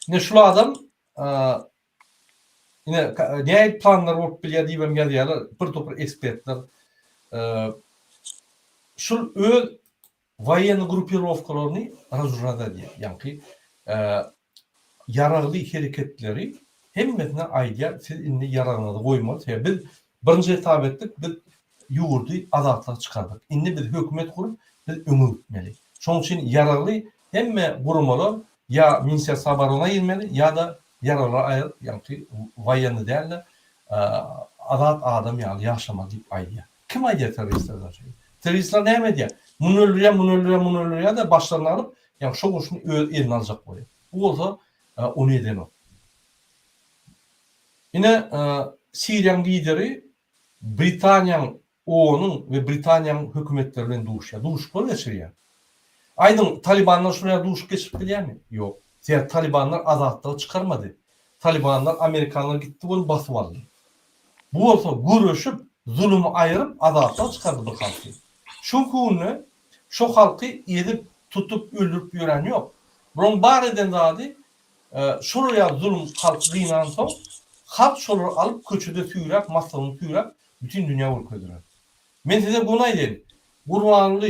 Ne şu adam yine näme planlar bolup bilýär diýip gelýärler. Bir topur ekspertler şu öz военный группировкalaryny razurada diýär. Yani yaragly hereketleri hemmetine aýdýar. Siz indi yaraglyny goýmaz. Biz birinji etap etdik. Biz ýurdy azatlyk çykardyk. Indi biz hökümet kurup biz öňe gitmeli. Şoň üçin yaragly hemme gurumlar ya Minister Sabarona girmeli ya da yaralar aýyr, ýani waýany däl azat adam ýaly ýaşamak diýip aýdýar. Kim aýdýar teröristler? Teröristler näme diýär? Muny öldürýär da başlaryny alyp, ýani şo goşuny öz eline aljak boýar. Bu bolsa onu eden o. Yine Siriýanyň lideri Britaniýanyň onun ve Britaniýanyň hökümetleri bilen duşup geçirýär. Aydın Talibanlar şuraya duş geçip bilýärmi? Yok. Diğer Talibanlar azatlığı çıkarmadı. Talibanlar Amerikanlar gitti bunu basıp aldı. Bu olsa görüşüp zulümü ayırıp azatlığı çıkardı bu halkı. Şunkunlu şu halkı edip tutup öldürüp yören yok. Bunun bar eden zadi şuraya zulüm halkı gıynan son halk şoları alıp köçüde tüyürek, masalını tüyürek bütün dünya ülkedir. Men size buna edin. Gurbanlı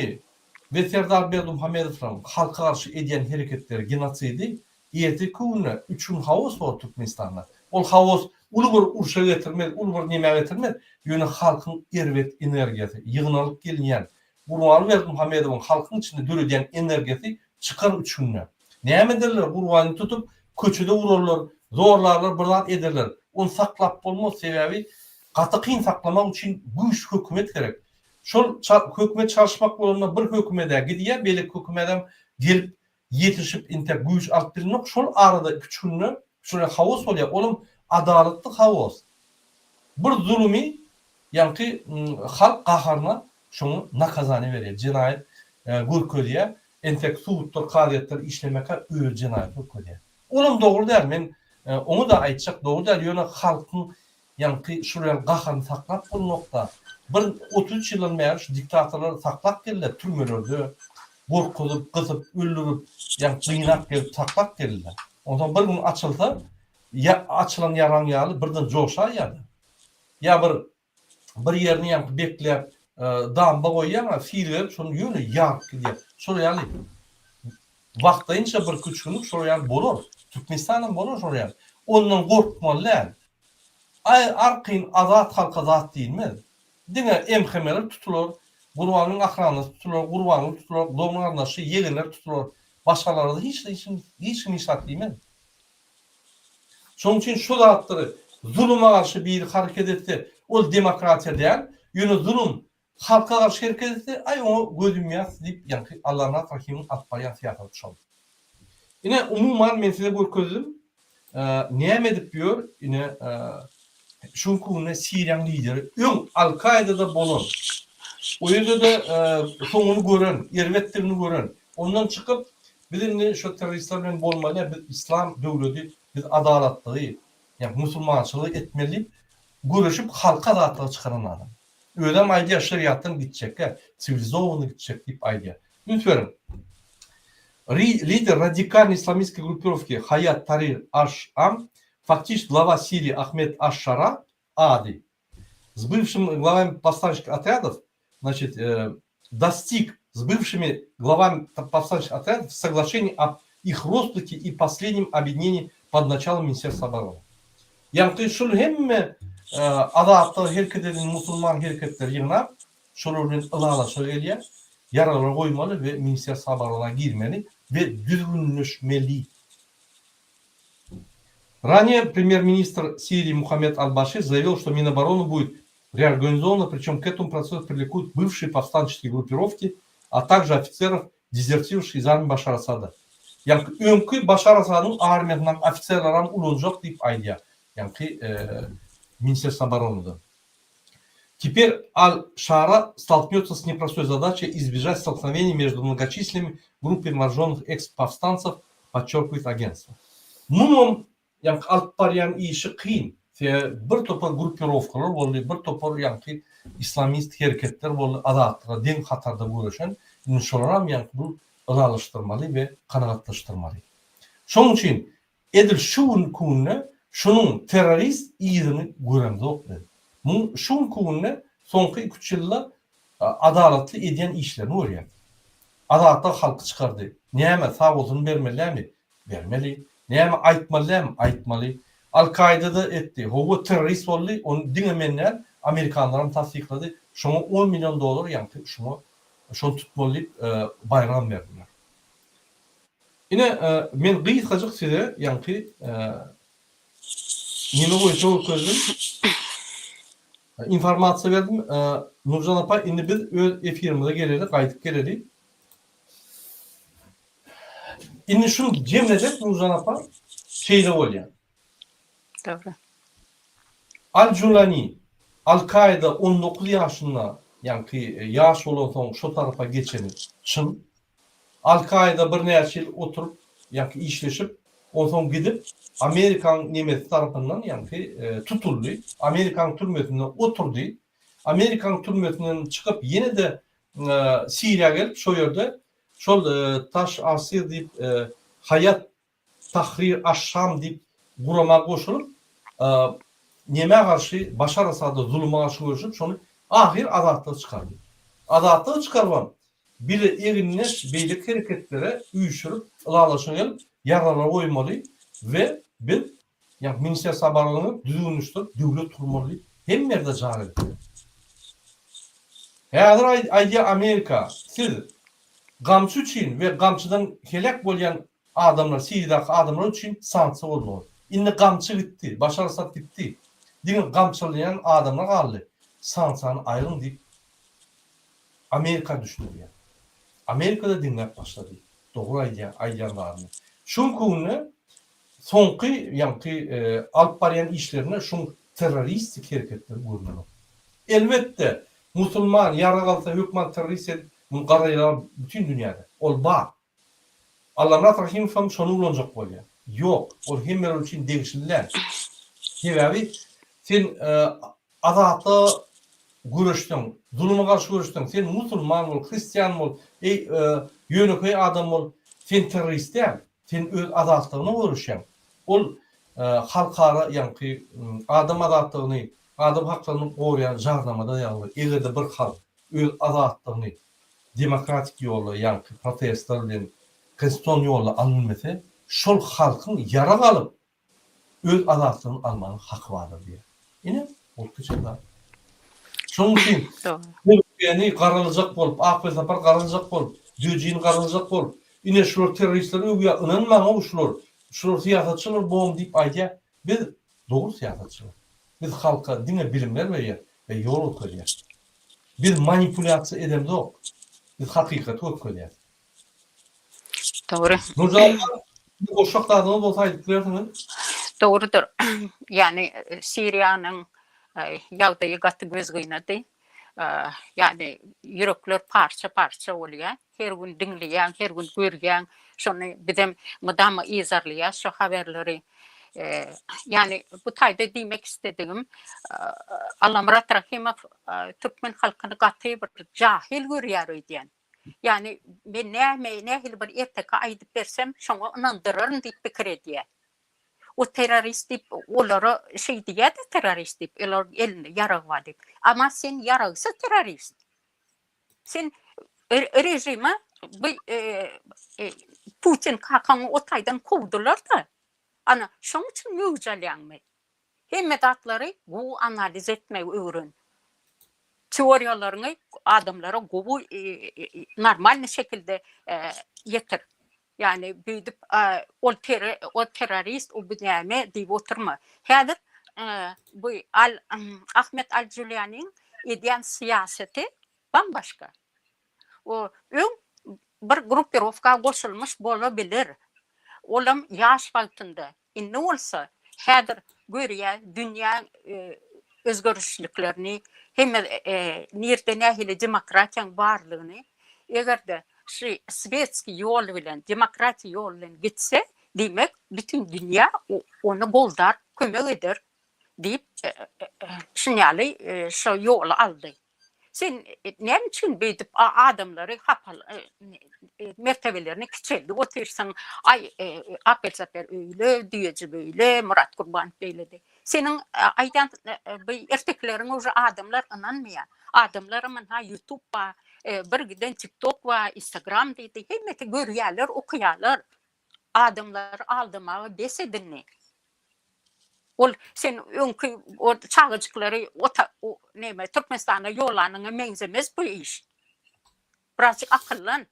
ve Serdar Berdimuhamedov'un halka karşı ediyen hareketleri genosidi ýeti kune üçün havuz var Türkmenistan'da. Ol havuz ulu bir urşa getirmez, ulu bir nime getirmez. Yönü halkın ervet enerjisi, yığınalıp gelýän Gurbanly Berdimuhamedov'un halkın içinde dörediyen enerjisi çıkar üçünne. Näme derler? Gurbany tutup köçüde urarlar, zorlarlar, birlat ederler. Onu saklap bolmaz sebebi gaty kyn saklamak üçin güç hökümet gerek. Şol hökümet çalışmak bolanda bir hökümete gidýär, belik hökümetem gelip yetişip inte güç alıp bilinok. Şol arada küçünü, şöyle havuz bolýar. Olum adaletli havuz. Bir zulümi ýani halk gaharyna şonu nakazany berýär. Cinayet görkezýär. Entek suwutlar, qadiýetler işlemeke öz cinayet görkezýär. Olum dogry däl. Men onu da aýtjak dogry däl. Ýöne halkyň ýani şuraya gaharyny saklap bolmakda bir 33 ýyldan beri şu diktatorlar saklap geldiler türmelerde. Gorkuzyp, gysyp, öldürüp, ýani gynap gelip saklap geldiler. Ondan bir gün açylsa, ya açılan yaran ýaly birden joşaýardy. Ya bir ýerini ýani bekläp, damba goýýar, fiil şonu ýöne ýak diýip. Şol ýaly wagtynça bir küçülük şol ýaly bolar. Türkmenistanyň bolar şol ýaly. Ondan gorkmalar. Arqyn azat halka zat diýilmez. Dine emhemeler tutulur, Gurbanyň ahranyny tutulur, Gurbanyny tutulur, doňlarnaşy ýegenler tutulur. Başgaları da hiç işat diýmez. Şoň üçin şu zatlary zulüme garşy bir hareket etdi. Ol demokratiýa däl, ýöne zulüm halka garşy hareket etdi. Ay o gözüm ýas diýip ýani Allah'na rahimyň atpaýan fiýata düşýär. Ine umumyň men size görkezdim. Näme edip ýör? Ine şunkunne Siriýanyň lideri öň Al-Kaida'da bolan. O ýerde de soňuny gören, erwetlerini gören. Ondan çykyp bilinli şu teröristler bilen bolmaly, biz İslam döwleti, biz adalatlygy, ýani musulmançylygy etmeli, görüşüp halka adalatlygy çykaran adam. Öýdem aýdýar şeriatdan gitjek, sivilizowany gitjek diýip aýdýar. Lütfen. Лидер радикальной исламистской группировки Хаят Тарир Аш-Ам, фактически глава Сирии Ахмед Аш-Шара, Ади, с бывшими главами повстанческих отрядов, значит, достиг с бывшими главами повстанческих отрядов соглашений об их распуске и последнем объединении под началом Министерства обороны. Yani şol hemme adatda herket eden musulman herketler ýygnap şolardan ılalaşa gelýär, yaralar goýmaly we Ministерство обороны girmeli ve düzgünleşmeli. Ранее премьер-министр Сирии Мухаммед Аль-Башир заявил, что Минобороны будет реорганизовано, причем к этому процессу привлекут бывшие повстанческие группировки, а также офицеров, дезертировавших из армии Башар Асада. Yani önkü Bashar Asad'ın armiyasından ofiserlerin ulunacak deyip aýdýar. Yani Министерство обороны. Теперь Аль-Шара столкнется с непростой задачей избежать столкновений между многочисленными группами вооруженных экс-повстанцев, подчеркивает агентство. Mumum yani alıp barayan işi kıyın. Bir topar gruppirovkalar boldy, bir topar yani İslamist hareketler boldy, adatlara den hatarda görüşen, şolaram yani bu ılalaştırmaly we kanagatlaştırmaly. Şonuň üçin edil şuň kunne şunun terörist ýygyny göremzok. Bu şuň kunne soňky 2 ýylda adalatly edýän işlerini görýär. Adatda halky çykardy. Näme sağ bolsun bermelimi? Bermeli. Näme aýtmalym? Aýtmaly. Al-Qaida'da etdi. Howa terörist boldy, onu diňemenler Amerikanlaryň tasdiklady. Şoňa $10 milyon ýa-ni şonu tutmaly bayram berdiler. Ine men gıýykaçyk size ýa-ni nime goýjak gözüm informasiýa berdim. Nurjan apa indi biz öz efirimizde geledik, gaýdyp geledik. Indi şunu jemledip Nurjan apa şeýle bolýar. Doğru. Al-Julani Al-Qaida 19 ýaşynda yani yaş olan soň şu tarafa geçeni çyn. Al-Qaida bir näçe ýyl oturup yani işleşip ondan gidip Amerikan nimet tarafından yani tutuldu. Amerikan türmesinde oturdu. Amerikan türmesinden çıkıp yine de Siriýa gelip şo ýerde şol taş asir deyip hayat tahrir aşşam deyip gurama koşulup neme karşı Bashar Asad'a zulüme karşı görüşüp şonu ahir adatda çıkardı. Adatda çıkarvan biri eginleş beylik hareketlere üýüşürüp ılalaşa gelip yaralar goýmaly ve bir yani Ministерство обороны düzgünleştirip döwlet kurmaly. Hem yerde jary. Häzir aýdýa Amerika siz gamçy üçin we gamçydan helak bolýan adamlar, Siriýadaky adamlar üçin sanksiýa bolmaly. Indi gamçy gitdi, Bashar Asad gitdi. Diňe gamçylayan adamlar galdy. Sanksiýany aýryň diýip Amerika düşünýär. Amerika da dinläp başlady. Dogry aýdýanlaryny. Şuň kunne soňky ýa-ni alyp barýan işlerine şuň terroristik hereketler görünýär. Elbetde musulman ýara galsa hökümet terrorist bunu garaýar bütün dünýäde. Ol bar. Allah Rahim şonu ulanjak bolýar. Yok, ol hemmeler üçin degişliler. Sebäbi sen adatda görüşdüň, zulüme garşy görüşdüň, sen musulman bol, hristiýan bol, ýöneköý adam bol, sen terrorist däl, sen öz adatlygyny görüşýän. Ol halkara ýa-ni adam adatlygyny, adam haklaryny goýan jarnamada ýaly. Egerde bir halk öz adatlygyny demokratik ýolla ýa-ni protestler bilen konstitusiýon ýolla alınmasa, şol halkyň ýara galyp öz adatlygyny almanyň haky bardyr diýer. Ine ol köçede. Şoň üçin ýani garalajak bolup, ak we sapar garalajak bolup, düjin garalajak bolup, ine şol terroristler öýe inanmagy şol siýasatçylar bom diýip aýdýar. Biz dogry siýasatçylar. Biz halka diňe bilimler berýär we ýol ötürýär. Biz manipulasiýa edemzok. Biz hakykat ötürýär. Doğru. Nurjan oşaklardan bolsaydı dilersiňiz. Doğrudur. Yani Siriýanyň ýagdaýy gaty göz gynady. Yani yürekler parça bolýar. Her gün dinleýän, her gün görýän, şonu bizem mudama izarlaýar şu haberleri. Yani bu taýda diýmek istediğim Allah Rahimov Türkmen halkyny gaty bir jahil görýär diýen. Yani ben nähil bir erteka aýdyp bersem şoňa inandyraryn diýip pikir edýär. O terörist diýip olara şey diýär de terörist diýip elar elini yaragwa diýip. Ama sen yaragsa terörist. Sen rejime Putin kakany o taýdan kowdular da. Ana şoň üçin möjüjelýärmi? Hemme datları bu analiz etmeyi öwren. Teoriýalaryny adamlara gowy normal şekilde yetir. Yani büyüdüp o terörist o binäme diýip oturma. Häzir bu Ahmet Al-Julianiň edýän siýaseti bambaşka. O öň bir gruppirovka goşulmuş bolabilir. Olam yaş wagtynda. Ne bolsa häzir görýär dünýä özgörüşliklerini hem nirde nähili demokratiýaň barlygyny egerde şu svetski ýol bilen demokratiýa ýol bilen gitse demek bütün dünýä onu goldar kömek eder diýip şunýaly şu ýol aldy. Sen näme üçin beýdip adamlary hapal mertebelerini kiçildi. Otursan ay Apelsaper öýle, Diýeji böyle, Murat Gurban beýledi. Senin aydan bu erteklerin uje adamlar inanmaýar. Adamlar mana YouTube'pa, bir giden TikTok we Instagram diýdi. Hemmeti görýärler, okuýarlar. Adamlar aldymagy besedinni. Ol sen öňkü o çağıjyklary o näme Türkmenistana ýolanyňa meňzemes bu iş. Birazcık akyllan.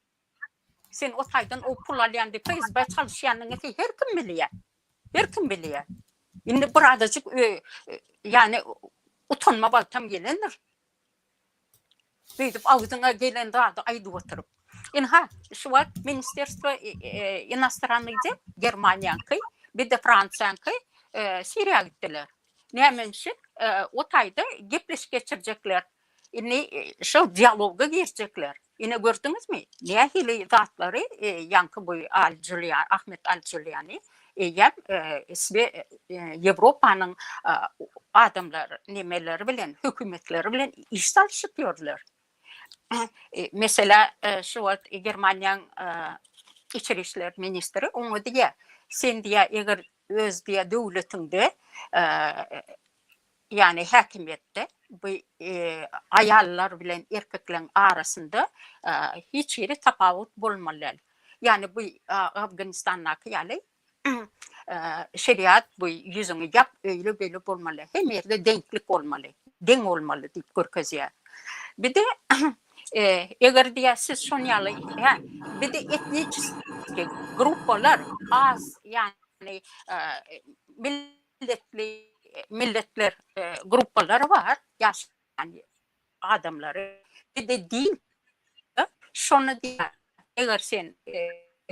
Sen o taýdan o pul alýandy Facebook çalyşýanyňy her kim bilýär. Her kim bilýär. Indi birazcık yani utanma baltam gelendir. Beýdip awzyňa gelen zady aýdyp oturup. Ha şu wagt Ministerstvo иностранных Germaniýanky, bir de Fransiýanky Siriýa gitdiler. Näme üçin? O taýda gepleş geçirjekler. Şu dialoga girjekler. Gördüňizmi? Nähili zatlary ýanky bu Ahmet Al-Juliani Ýewropanyň adamlar nemeleri bilen, hökümetleri bilen iş salşypýarlar. Mesela şu wagt Germaniýaň içeri işler ministri oňa diýär, sen diýär eger öz diýär döwletiňde yani häkimetde bu ayallar bilen erkeklerin arasında hiç yeri tapawut bolmaly. Yani bu Afganistan'daki ýaly şeriat bu yüzüňi ýap öýle böyle bolmaly. Hem ýerde deňklik bolmaly. Deň bolmaly diýip görkezýär. Bir de eger diýär siz şonýaly, bir de etnik gruplar az yani milletler grupları var. Yani adamları bir de din şonu diýär. Eger sen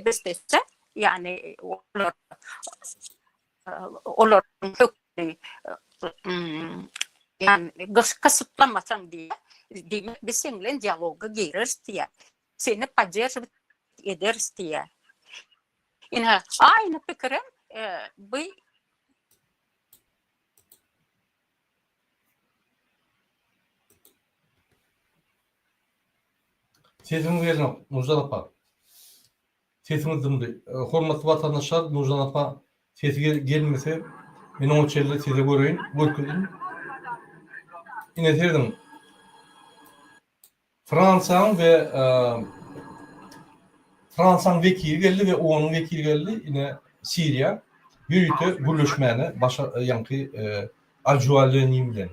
bestese yani onlar yani kısıtlamasan diye demek biz seninle diyaloga gireriz diye seni pajer ederiz diye. Yine aynı fikrim bu Sesimiz gelin Nurcan apa. Sesimiz dımdy. Hormatly vatandaşlar, Nurcan apa sesi gelmese men o çelle size göreyim, görkezin. Ine terdim. Fransaň vekili geldi ve onun vekili geldi yine Siriya ýürüte birleşmäni başa ýanky Al-Juliani bilen.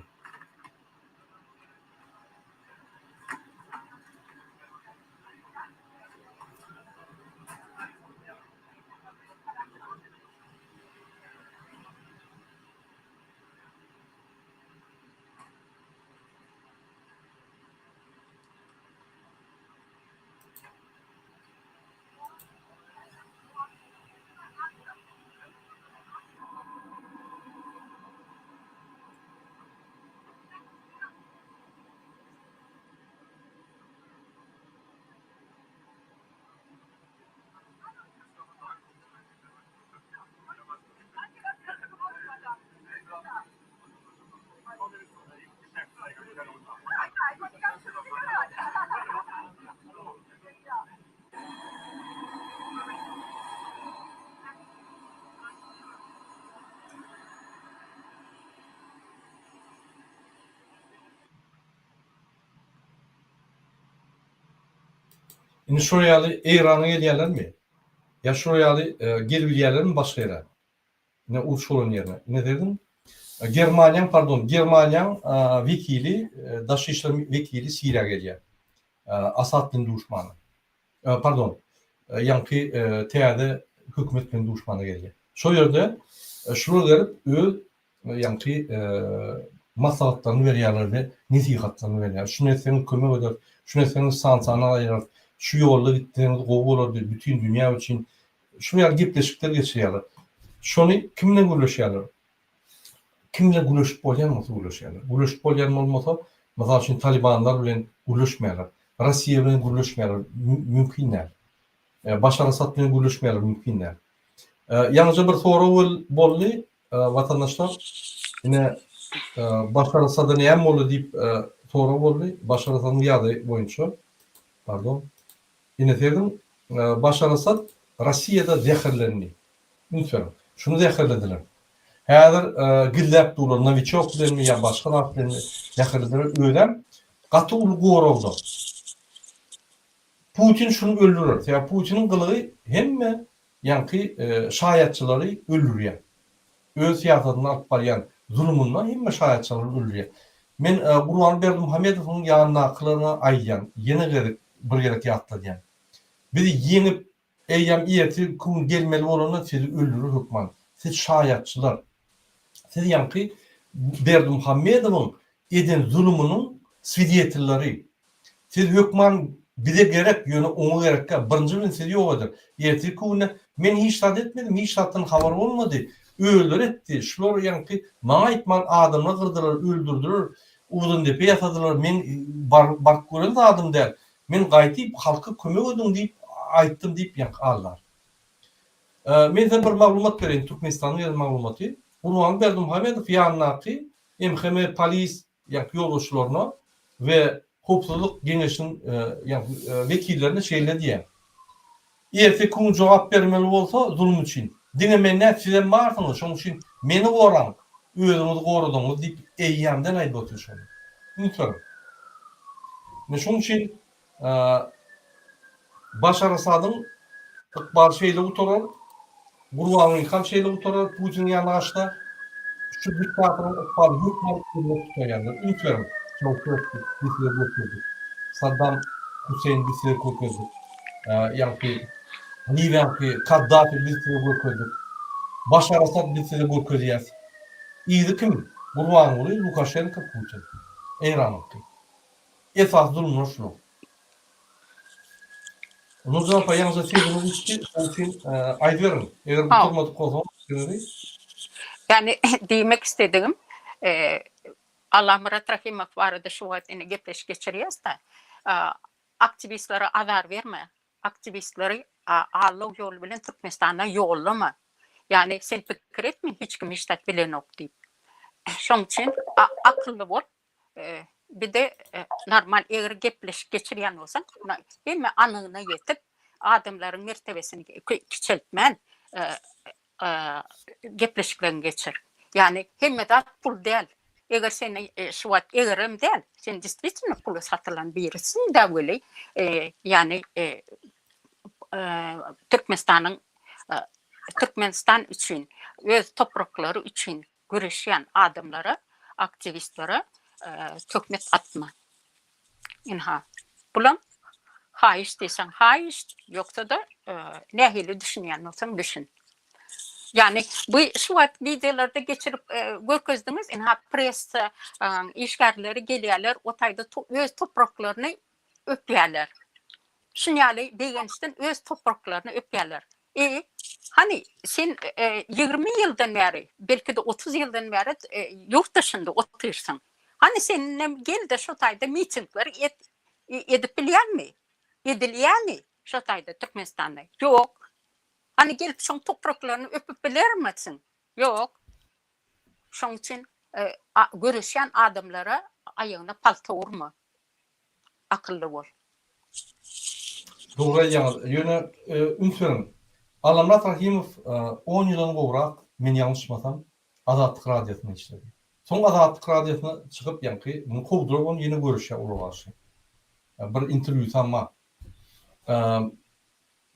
Indi şu ýaly Eýranyň edýärlermi? Ya şu ýaly gelip ýerlermi başga ýere? Ne Ursul'un yerine. Ne dedim? Germaniyan vekili, Dışişleri vekili Siriya geliyor. Asad'ın düşmanı. Pardon, yankı teyade hükümetin düşmanı geliyor. Şu yerde şunu garip yankı maslahatlarını veriyorlar ve nasihatlarını veriyorlar. Şunu etseniz kömek eder, şunu etseniz sansana ayırır, şu yolda gittiğiniz kovular bütün dünya için şu yer gepleşikler geçiyorlar. Şunu kimle görüşüyorlar? Kimle görüşüp olyanmasa görüşüyorlar. Görüşüp olyanmasa mesela şimdi Talibanlar bilen görüşmüyorlar. Rusya bilen görüşmüyorlar. Mümkünler. Başar Asad bilen görüşmüyorlar. Mümkünler. Yalnızca bir soru bollu vatandaşlar yine Başar Asad'a neyem oldu deyip soru bollu. Başar Asad'ın yadı boyunca pardon. Yine dedim Başar Asad Rusya'da zehirlendi. Lütfen. Şunu zehirlediler. Häzir gillep durlar, Novichok bilen ya başga narsalarni zehirlediler. Öýdem gaty ul goruldy. Putin şunu öldürür. Ya Putin'in kılığı hemme yankı şayatçıları öldürüyor. Öz siyasetini alıp baryan zulmündan hemme şayatçıları öldürüyor. Men Gurban Berdimuhamedow'un yanına kılığına ayyan, yeni gerek bir gerek yatla diyen. Bizi yenip eyyam iyeti kum gelmeli olanlar sizi öldürür hükman. Siz şayatçılar. Siz yankı Berdimuhamedow'un eden zulmünün svidiyetleri. Siz hükman bize gerek yönü onu gerek ka birinci bilen siz ýokdyr. Ýeti kune men hiç tat etmedim, hiç tatdan habar bolmady. Öldür etdi. Şular ýa-ni maňa aýtman adamlar gyrdylar, öldürdüler. Uzun depe ýasadylar. Men bar gören adam däl. Men gaýtyp halka kömek edin diýip aýtdym diýip ýa allar. Men bir maglumat bereyim Türkmenistanyň maglumaty. Gurban Berdimuhamedow ýanynaky MHM polis ýa ýoluşlaryna we Hukukçuluk Geniş'in vekillerine şeyle diye. Erti kun cevap vermeli olsa zulüm için. Dinlemenler sizden varsınız. Şunun için meni koran, özünüzü korudunuz deyip eyyamdan ayda oturuşunu. Lütfen. Şunun için Başar Asad'ın bar şeyle oturur, Gurban'ın kan şeyle oturur, Putin'in yanına açtı. Şu diktatörün bar hükümetini tutuyor. Lütfen. Çok bir süre bakıyorduk. Saddam Hüseyin bir süre bakıyorduk. Yani Libya'nki Kaddafi bir süre bakıyorduk. Başar Asad bir süre bakıyorduk. İyiydi kim? Gurban oluyor, Lukashenko, Putin. İran'ınki. Esas durum şu. Onun zaman payanıza sevdiğiniz için Putin ay verin. Eğer bu durmadık o zaman Yani demek istediğim Allah Murat Rahimov vardı şu vaktini gepleş geçiriyoruz da aktivistlere azar verme. Aktivistleri Allah yol bilen Türkmenistan'a yollama. Yani sen fikir etme hiç kim işlet bilen ok deyip. Şunun için akıllı bol. Bir de normal eğer gepleş geçiriyen olsan hem anığına yetip adamların mertebesini küçültmen gepleşiklerini geçir. Yani hem de pul değil. Eğer sen şu an eğerim değil, sen действительно pulu satılan birisin de böyle yani Türkmenistan için, öz toprakları için görüşen adamlara, aktivistlere töhmet atma. İnha. Bulan haiş desen haiş, yoksa da nehili düşünen olsan düşün. Yani bu şu an videolarda geçirip görkezdiniz, inha pres işgärleri gelýärler, otayda öz topraklarını öpýärler. Şunyaly degenişden öz topraklaryny öpýärler. Hani sen 20 ýyldan beri, belki de 30 ýyldan beri ýurt dışında otursan. Hani senin gel de şu tayda mitingler edip bilýärmi? Edilýärmi şu tayda Türkmenistanda? Yok. Hani gelip şun topraklarını öpüp biler misin? Yok. Şun için görüşen adamlara ayağına palto vurma. Akıllı bol. Doğru yani. Yöne ünsürüm. Alamrat Rahimov 10 yılın gowrak, men ýalňyşmasam, Azatlyk radiosyna işledi. Soň Azatlyk radiosyna çykyp ýa-ni bunu kowdurup onu ýene görüşe urulaşy. Bir interwýu tanma.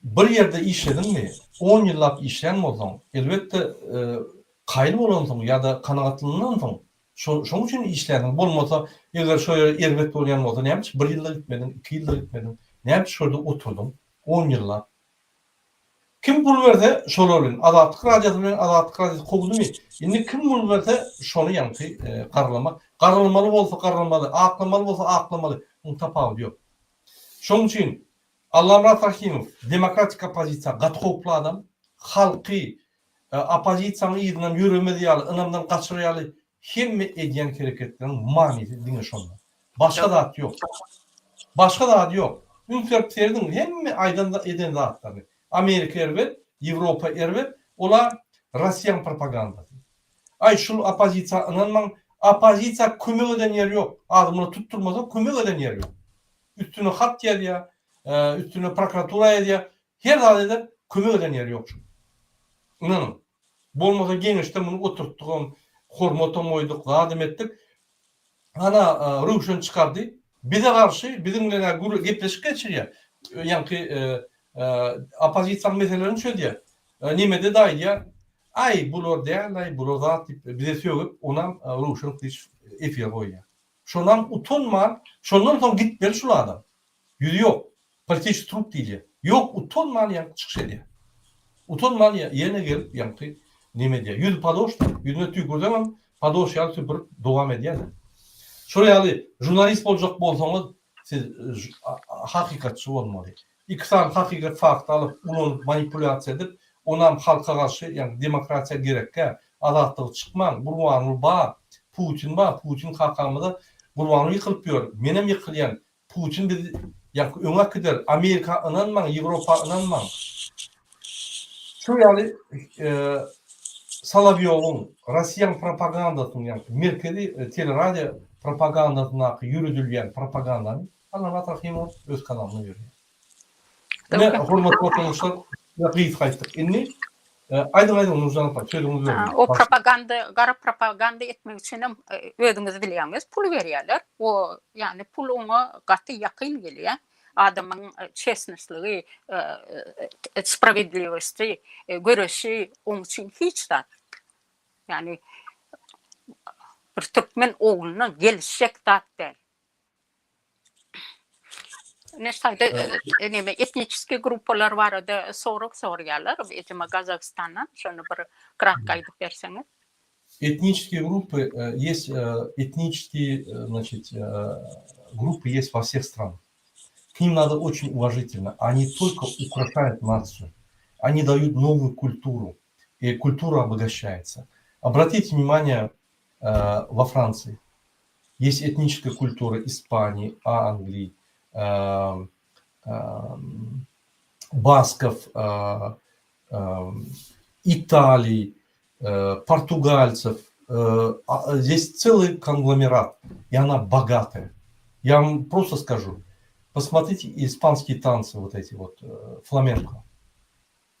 Bir yerde işledin mi? 10 yıllap işleyen bolsaň, elbette kayıl bolansoň ýa-da kanagatlanansoň şoň üçin işlädiň. Bolmasa eger şöýle erbet bolýan bolsa näme 1 ýylda gitmedin, 2 ýylda gitmedin. Näme şurada oturdum 10 ýyllar. Kim pul berse şol bolan. Azatlyk radiosu bilen Azatlyk radiosu kogdumy? Indi kim pul berse şonu ýanky garalamak. Garalmaly bolsa garalmaly, aklamaly bolsa aklamaly. Onu tapagy ýok. Şoň üçin Allamrat Rahimov demokratik opozisiýa gatgoply adam, halky opozisiýanyň ýygynyň ýüremedi ýaly, ynamdan gaçyrýaly hemme edýän hereketleriň manysy diňe şonda. Başga zat ýok. Başga zat ýok. Ünferplerdiň hemme aýdan eden zatlary. Amerika erbet, Ýewropa erbet, olar Russiýan propagandasy. Ay şul opozisiýa ynanmaň, opozisiýa kömek eden ýer ýok. Adamyny tutturmasa kömek eden ýer ýok. Üstüne hat ýerýär, üstüne prokuratura ýerýär. Her zat kömek eden ýer ýok. Inanın. Bolmasa geňişde muny oturtdygym, hormatam oýduk, zadym etdik. Ana rüşen çykardy. Bize garşy, bizim bilen gepleşip geçirýär. Ýanky opozisiýa meselelerini şöyle nimede daýýar. Ay bular däl, ay bular zat bize söýüp, onam rüşen kılıç efir goýýar. Şondan utanma, şondan soň gitmeli şol adam. Ýüzi ýok. Politik trup diýilýär. Ýok, utanmaly ýa çykyş edýär. Utanmaly ýene gelip ýanky nime diýär. Ýüzi padoşda, ýüzüne tüýgürdemem, padoş ýaly süpürüp dowam edýär. Şol ýaly jurnalist boljak bolsaňyz, siz hakykatçy bolmaly. İki saat hakikat fakt alıp onu manipülasyon edip onam halka karşı yani demokrasiya gerekke azatlık çıkman burwanly ba Putin ba Putin hakamada burwanly yıkılıp ýör. Menem yıkılyan Putin biz yani öňe gider Amerika ynanmaň, Ýewropa ynanmaň. Şu ýaly Solovyowyň Russiýan propagandasyny yani merkezi teleradio propagandasyna ýürüdilýän propagandany Allamrat Rahimov öz kanalyna ýörýär. Ne hormatly oturmuşlar, ýa-da gaýtdyk. Inni aýdyň Nurjan apa, sözüňiz ber. O propaganda, gara propaganda etmek için özüňiz bilýäňiz, pul berýärler. O yani pul oňa gaty ýakyn gelýär. Adamyň çesnesligi, sprawiedliwości, göreşi oň üçin hiç zat. Yani bir türkmen ogluny gelişek zat däl. Neştayda etniçki gruplar var da sorýarlar, eýtime Kazakhstandan, şonu bir kratka aýdyp berseňiz. Этнические группы есть, этнические, значит, группы есть во всех странах. К ним надо очень уважительно. Они только украшают нацию. Они дают новую культуру. И культура обогащается. Обратите внимание, во Франции есть этническая культура Испании, Англии, басков, Италии, португальцев. Здесь целый конгломерат, и она богатая. Я вам просто скажу, посмотрите испанские танцы, вот эти вот, фламенко.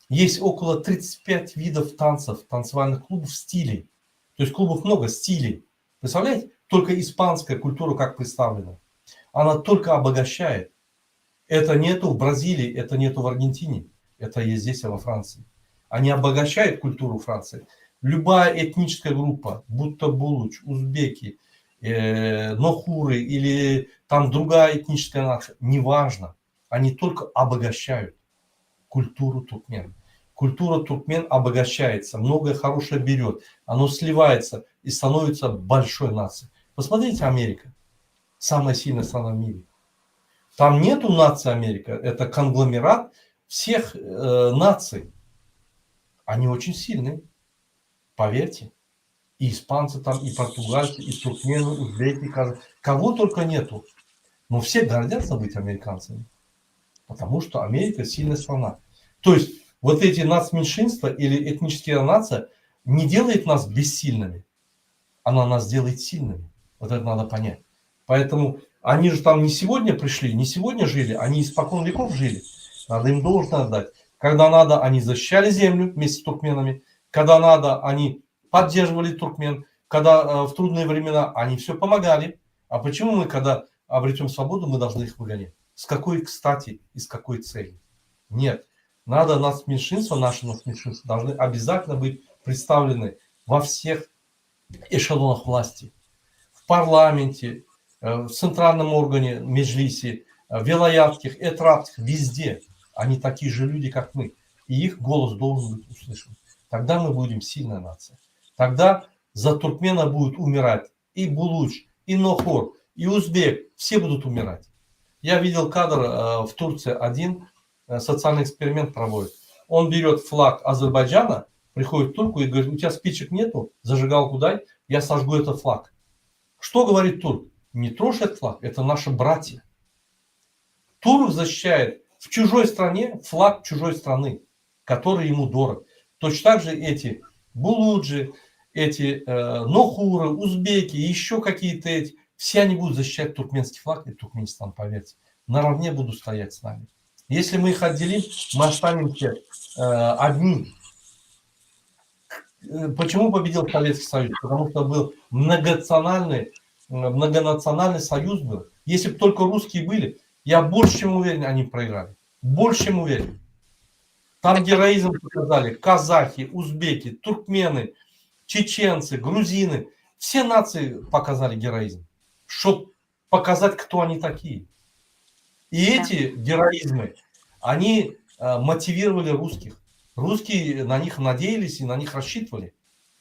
Есть около 35 видов танцев, танцевальных клубов стилей. То есть клубов много стилей. Представляете? Только испанская культура как представлена. Она только обогащает. Это нету в Бразилии, это нету в Аргентине. Это есть здесь, во Франции. Они обогащают культуру Франции. Любая этническая группа, будто булуч, узбеки, нохуры или там другая этническая нация, неважно. Они только обогащают культуру туркмен. Культура туркмен обогащается, многое хорошее берет. Оно сливается и становится большой нацией. Посмотрите, Америка. Самая сильная страна в мире. Там нету нации Америка. Это конгломерат всех наций. Они очень сильные. Поверьте. И испанцы там, и португальцы, и туркмены, узбеки, кого только нету. Но все гордятся быть американцами. Потому что Америка сильная страна. То есть вот эти нацменьшинства или этнические нации не делает нас бессильными. Она нас делает сильными. Вот это надо понять. Поэтому они же там не сегодня пришли, не сегодня жили, они испокон веков жили. Надо им должное отдать. Когда надо, они защищали землю вместе с туркменами. Когда надо, они поддерживали туркмен. Когда в трудные времена, они все помогали. А почему мы, когда обретем свободу, мы должны их выгонять? С какой, кстати, и с какой целью? Нет. Надо нацменьшинства, наши нацменьшинства должны обязательно быть представлены во всех эшелонах власти. В парламенте, в центральном органе Меджлисе, в вилаятских, этрабских, везде. Они такие же люди, как мы. И их голос должен быть услышан. Тогда мы будем сильная нация. Тогда за туркмена будет умирать и булуч, и нохор, и узбек. Все будут умирать. Я видел кадр в Турции, один социальный эксперимент проводит. Он берет флаг Азербайджана, приходит к турку и говорит: у тебя спичек нету, зажигалку дай, я сожгу этот флаг. Что говорит турк? Не трожь этот флаг, это наши братья. Турк защищает в чужой стране флаг чужой страны, который ему дорог. Точно так же эти булуджи, эти нохуры, узбеки, еще какие-то эти, все они будут защищать туркменский флаг и Туркменистан, поверьте. Наравне будут стоять с нами. Если мы их отделим, мы останемся одни. Почему победил Советский Союз? Потому что был многонациональный союз был. Если бы только русские были, я больше чем уверен, они проиграли. Больше чем уверен. Там героизм показали казахи, узбеки, туркмены, чеченцы, грузины. Все нации показали героизм, чтобы показать, кто они такие. И эти героизмы, они мотивировали русских. Русские на них надеялись и на них рассчитывали.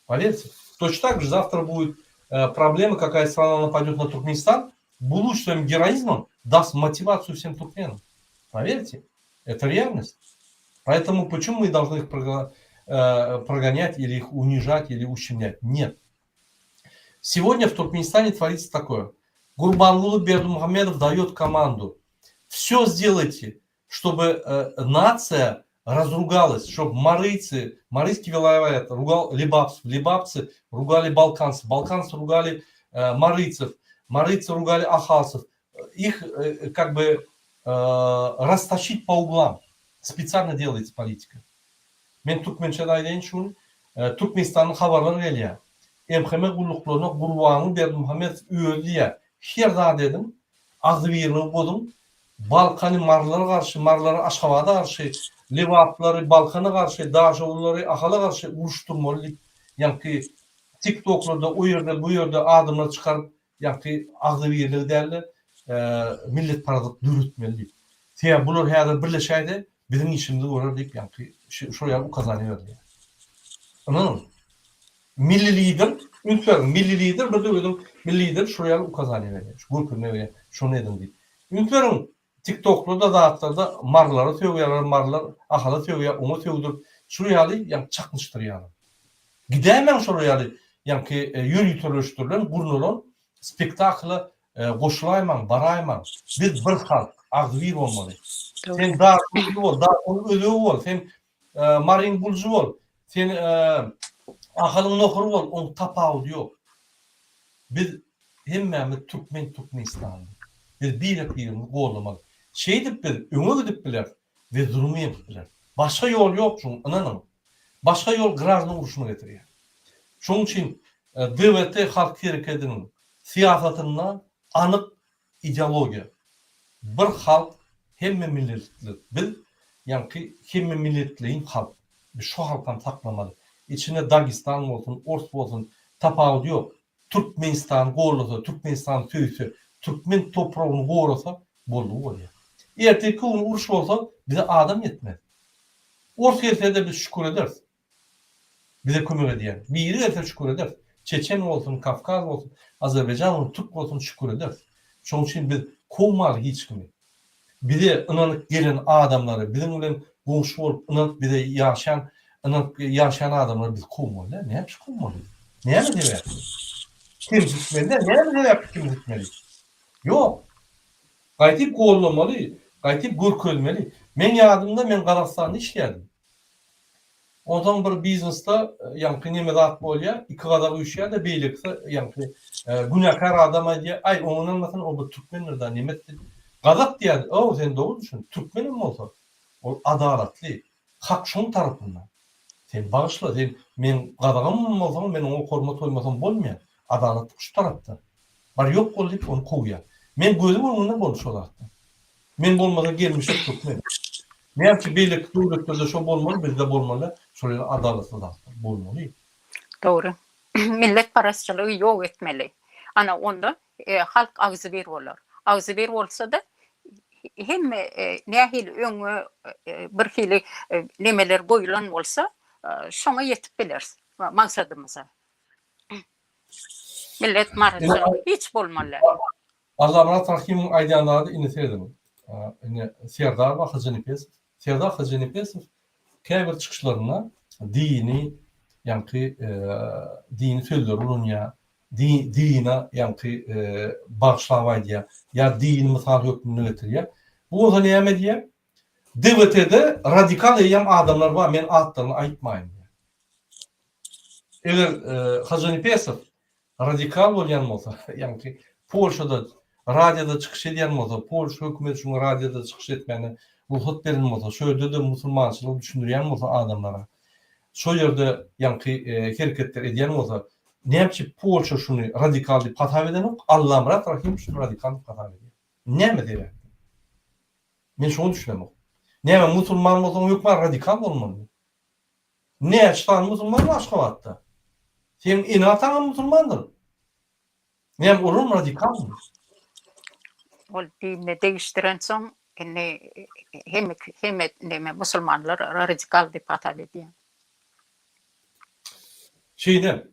Поверьте. Точно так же завтра будет проблема, какая страна нападет на Туркменистан. Булуч своим героизмом даст мотивацию всем туркменам. Поверьте, это реальность. Поэтому почему мы должны их прогонять или их унижать или ущемлять? Нет. Сегодня в Туркменистане творится такое. Гурбангулы Бердымухамедов дает команду. Все сделайте, чтобы нация разругалась, чтобы марийцы, марийский вилаят ругал либапцев, либапцы ругали балканцев, балканцы ругали марийцев, марийцы ругали ахалцев. Их как бы растащить по углам. Специально делается политика. Мен Туркменче'de aylayın şunu. Türkmenistan'ın haberleri geliyor. Emheme kulluklarına Gurbanı Berdimuhamedov öldü ya. Her daha dedim. Ağzı birini buldum. Balkanı marlara karşı, marlara Aşkabad'a karşı, Levapları, Balkan'a karşı, Dağcıoğulları, Ahal'a karşı uğraştırmalı. Yani ki TikTok'larda o yerde bu yerde adımlar çıkarıp yani ki ağzı birini derler. Millet paradık dürütmeli. Diye bunlar herhalde birleşeydi bizim işimizi uğrar deyip yani ki şuraya bu kazanıyordu yani. Anladın mı? Milli lider, milli lider, bir de öyle milli lider şuraya bu kazanıyor yani. Şu grupun ne şunu edin deyip. Ünlülerin TikTok'larda dağıtlarda marları tövüyorlar, marlar ahalı tövüyor, onu tövüdür. Şuraya yani çakmıştır yani. Gidemem şuraya yani ki yürütülüştürülen, kurnulan spektakla koşulayman, barayman. Biz bir halk, ağzıvir olmalı. Sen daha ol, daha ölü ol, sen marin bulcu ol, sen ahalın nohuru ol, onu tapağı yok. Biz hemmemiz Türkmenistan'da. Biz birimiz qoğulamalı. Şeydip biz, öňe gidip biler ve zulmü yapıp biler. Başka yol yok çünkü, ananım. Başka yol grazının uruşuna getiriyor. Şunun için DVT Halk Hareketi'nin siyasetinde anık ideologiya. Bir halk hemme milletli. Biz yani ki hemme milletliğin halk. Biz şu halktan saklamalı. İçinde Dagestan olsun, Ors olsun, tapağı yok. Türkmenistan qoğulasa, Türkmenistan tüysü, Türkmen toprağını qoğulasa, boldu oluyor. Erteki gün uruş olsa bize adam yetmez. Ors gelse de biz şükür ederiz. Bize kömek ediyen. Biri gelse şükür ederiz. Çeçen olsun, Kafkaz olsun, Azerbaycan olsun, Türk olsun şükür ederiz. Şunun için biz kovmalı hiç kimi. Bize inanıp gelen adamları, bizim bilen komşu olup inanıp bize yaşayan adamları biz kovmalı. Ne yapış kovmalı? Ne yapış kovmalı? Kim gitmeli? Ne yapıp kim gitmeli? Yok. Qaytip qo'llamalı, qaytip görkölmeli. Men yadımda men Qaraxstan'da işledim. Ondan bir biznesda yani neme zat bolya, iki qadaq uyuşya da beylikse yani günahkar adam diye ay ondan mesela o Türkmenlerden nimetdi. Qadaq diýdi. O sen doğru düşün. Türkmenim bolsa o adaletli. Hak şoň tarapyndan. Sen bağışla, sen men qadağım bolsam men onu koruma toymasam bolmaýar. Adalet şu tarapda. Bar yok bolýar onu koýýar. Men gözüm önünde bolmuş olaktı. Men bolmasa gelmişim Türkmen. Ne yaptı beylik devletlerde şu bolmalı, bizde bolmalı. Şöyle adaletli da bolmalı. Doğru. Millet parasçılığı yok etmeli. Ana onda halk ağzı bir olur. Ağzı bir olsa da hem ne hil öňe bir hili nemeler goýulan bolsa şoňa yetip bileriz maksadymyza. Millet marasçılığı hiç bolmaly. Allah Murat Rahim aýdanlary ineterdim. Serdar we Hajanipes. Serdar Hajanipes käbir çykyşlaryna dini ýa-ni dini sözler bolunýa, dine ýa-ni bagşlawaýdy ýa dini mysal hökmüne getirýär. Bu da näme diýär? DVT'de radikal eýem adamlar bar, men atlaryny aýtmaýyn. Eger Hajanipesov radikal bolýan bolsa, ýa-ni Polşada radioda çykyş edýän bolsa, Polşa hökümeti şuňa radioda çykyş etmeni ruhsat beren bolsa, şöyle de musulmançylyk düşündirýän bolsa adamlara. Şo ýerde ýa-ni hereketler edýän bolsa, näme Polşa şuny radikal diýip hatap eden, Allah Murat Rahim şuny radikal diýip hatap edýär. Näme diýär? Men şonu düşünemem. Näme musulman bolsa ýokma radikal bolmaly. Ne şan musulman başga wagtda. Sen inatan musulmandyr. Näme olur radikal? Ol dinni değiştiren soň hem neme musulmanlar radikal diýip hatap edýär. Şeyde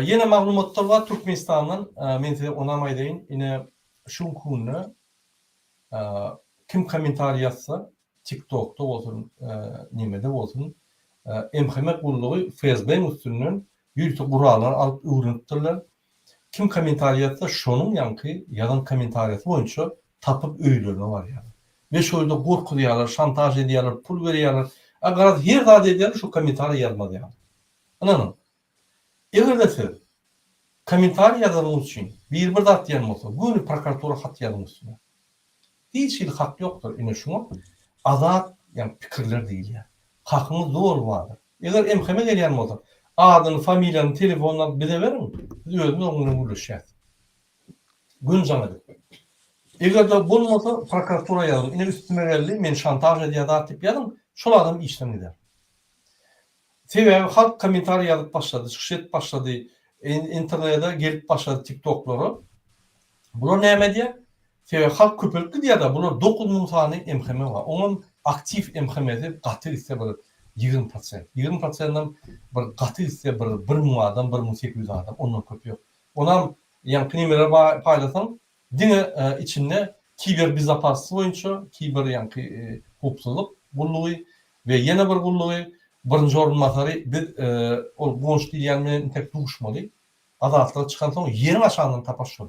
yine maglumatlar var Türkmenistan'dan men size onamaýdaýyn. Ine şu kunna kim komentar yazsa TikTok'ta bolsun, nimede bolsun, MHM gullugy Facebook üstünden ýürüp guralar alıp öwrenipdirler. Kim komentar yazsa şonuň ýa-ni ýazan komentarysy boýunça tapyp öýlerine var ýa. Ve şöyle gorku diýerler, şantaj edýärler, pul berýärler. Agar her zat edýärler şu komentary ýazmady ýa. Ananyň. Eger de siz komentary ýazanyň üçin bir zat diýen bolsa, göni prokuratura hat ýazmysyňlar. Hiç il hak yoktur. Ine şunu azat yani pikirler değil ya. Hakkımız zor vardır. Eğer MHM gelýän bolsa, adını, familiýany, telefonlaryny bize verin. Biz özümüz onuň ulaşýar. Gün jamadyk. Eger de bolmasa prokuratura ýazyn. Ine üstüme geldi, men şantaj edýär zat diýip ýazyn. Şol adam işlem eder. Sebebi halk komentary ýazyp başlady, çykyş etip başlady. İnternetde gelip başlady TikToklary. Bular näme diýär? Sebebi halk köpelki diýär da bular 9000 sany MHM bar. Onuň aktif MHM'de gaty ise bir 20%. 20%'dan bir gaty ise bir 1000 adam, 1800 adam. Ondan köp ýok. Onam ýa-ni nimeler paýlasam, dine içinde kiber bizapaslyk boýunça, kiber ýa-ni hukukçylyk gullugy we ýene bir gullugy birinji orunmasary biz ol gonş diýen menen tek duşmaly. Adatlyga çykan soň ýerin aşağından tapar şol.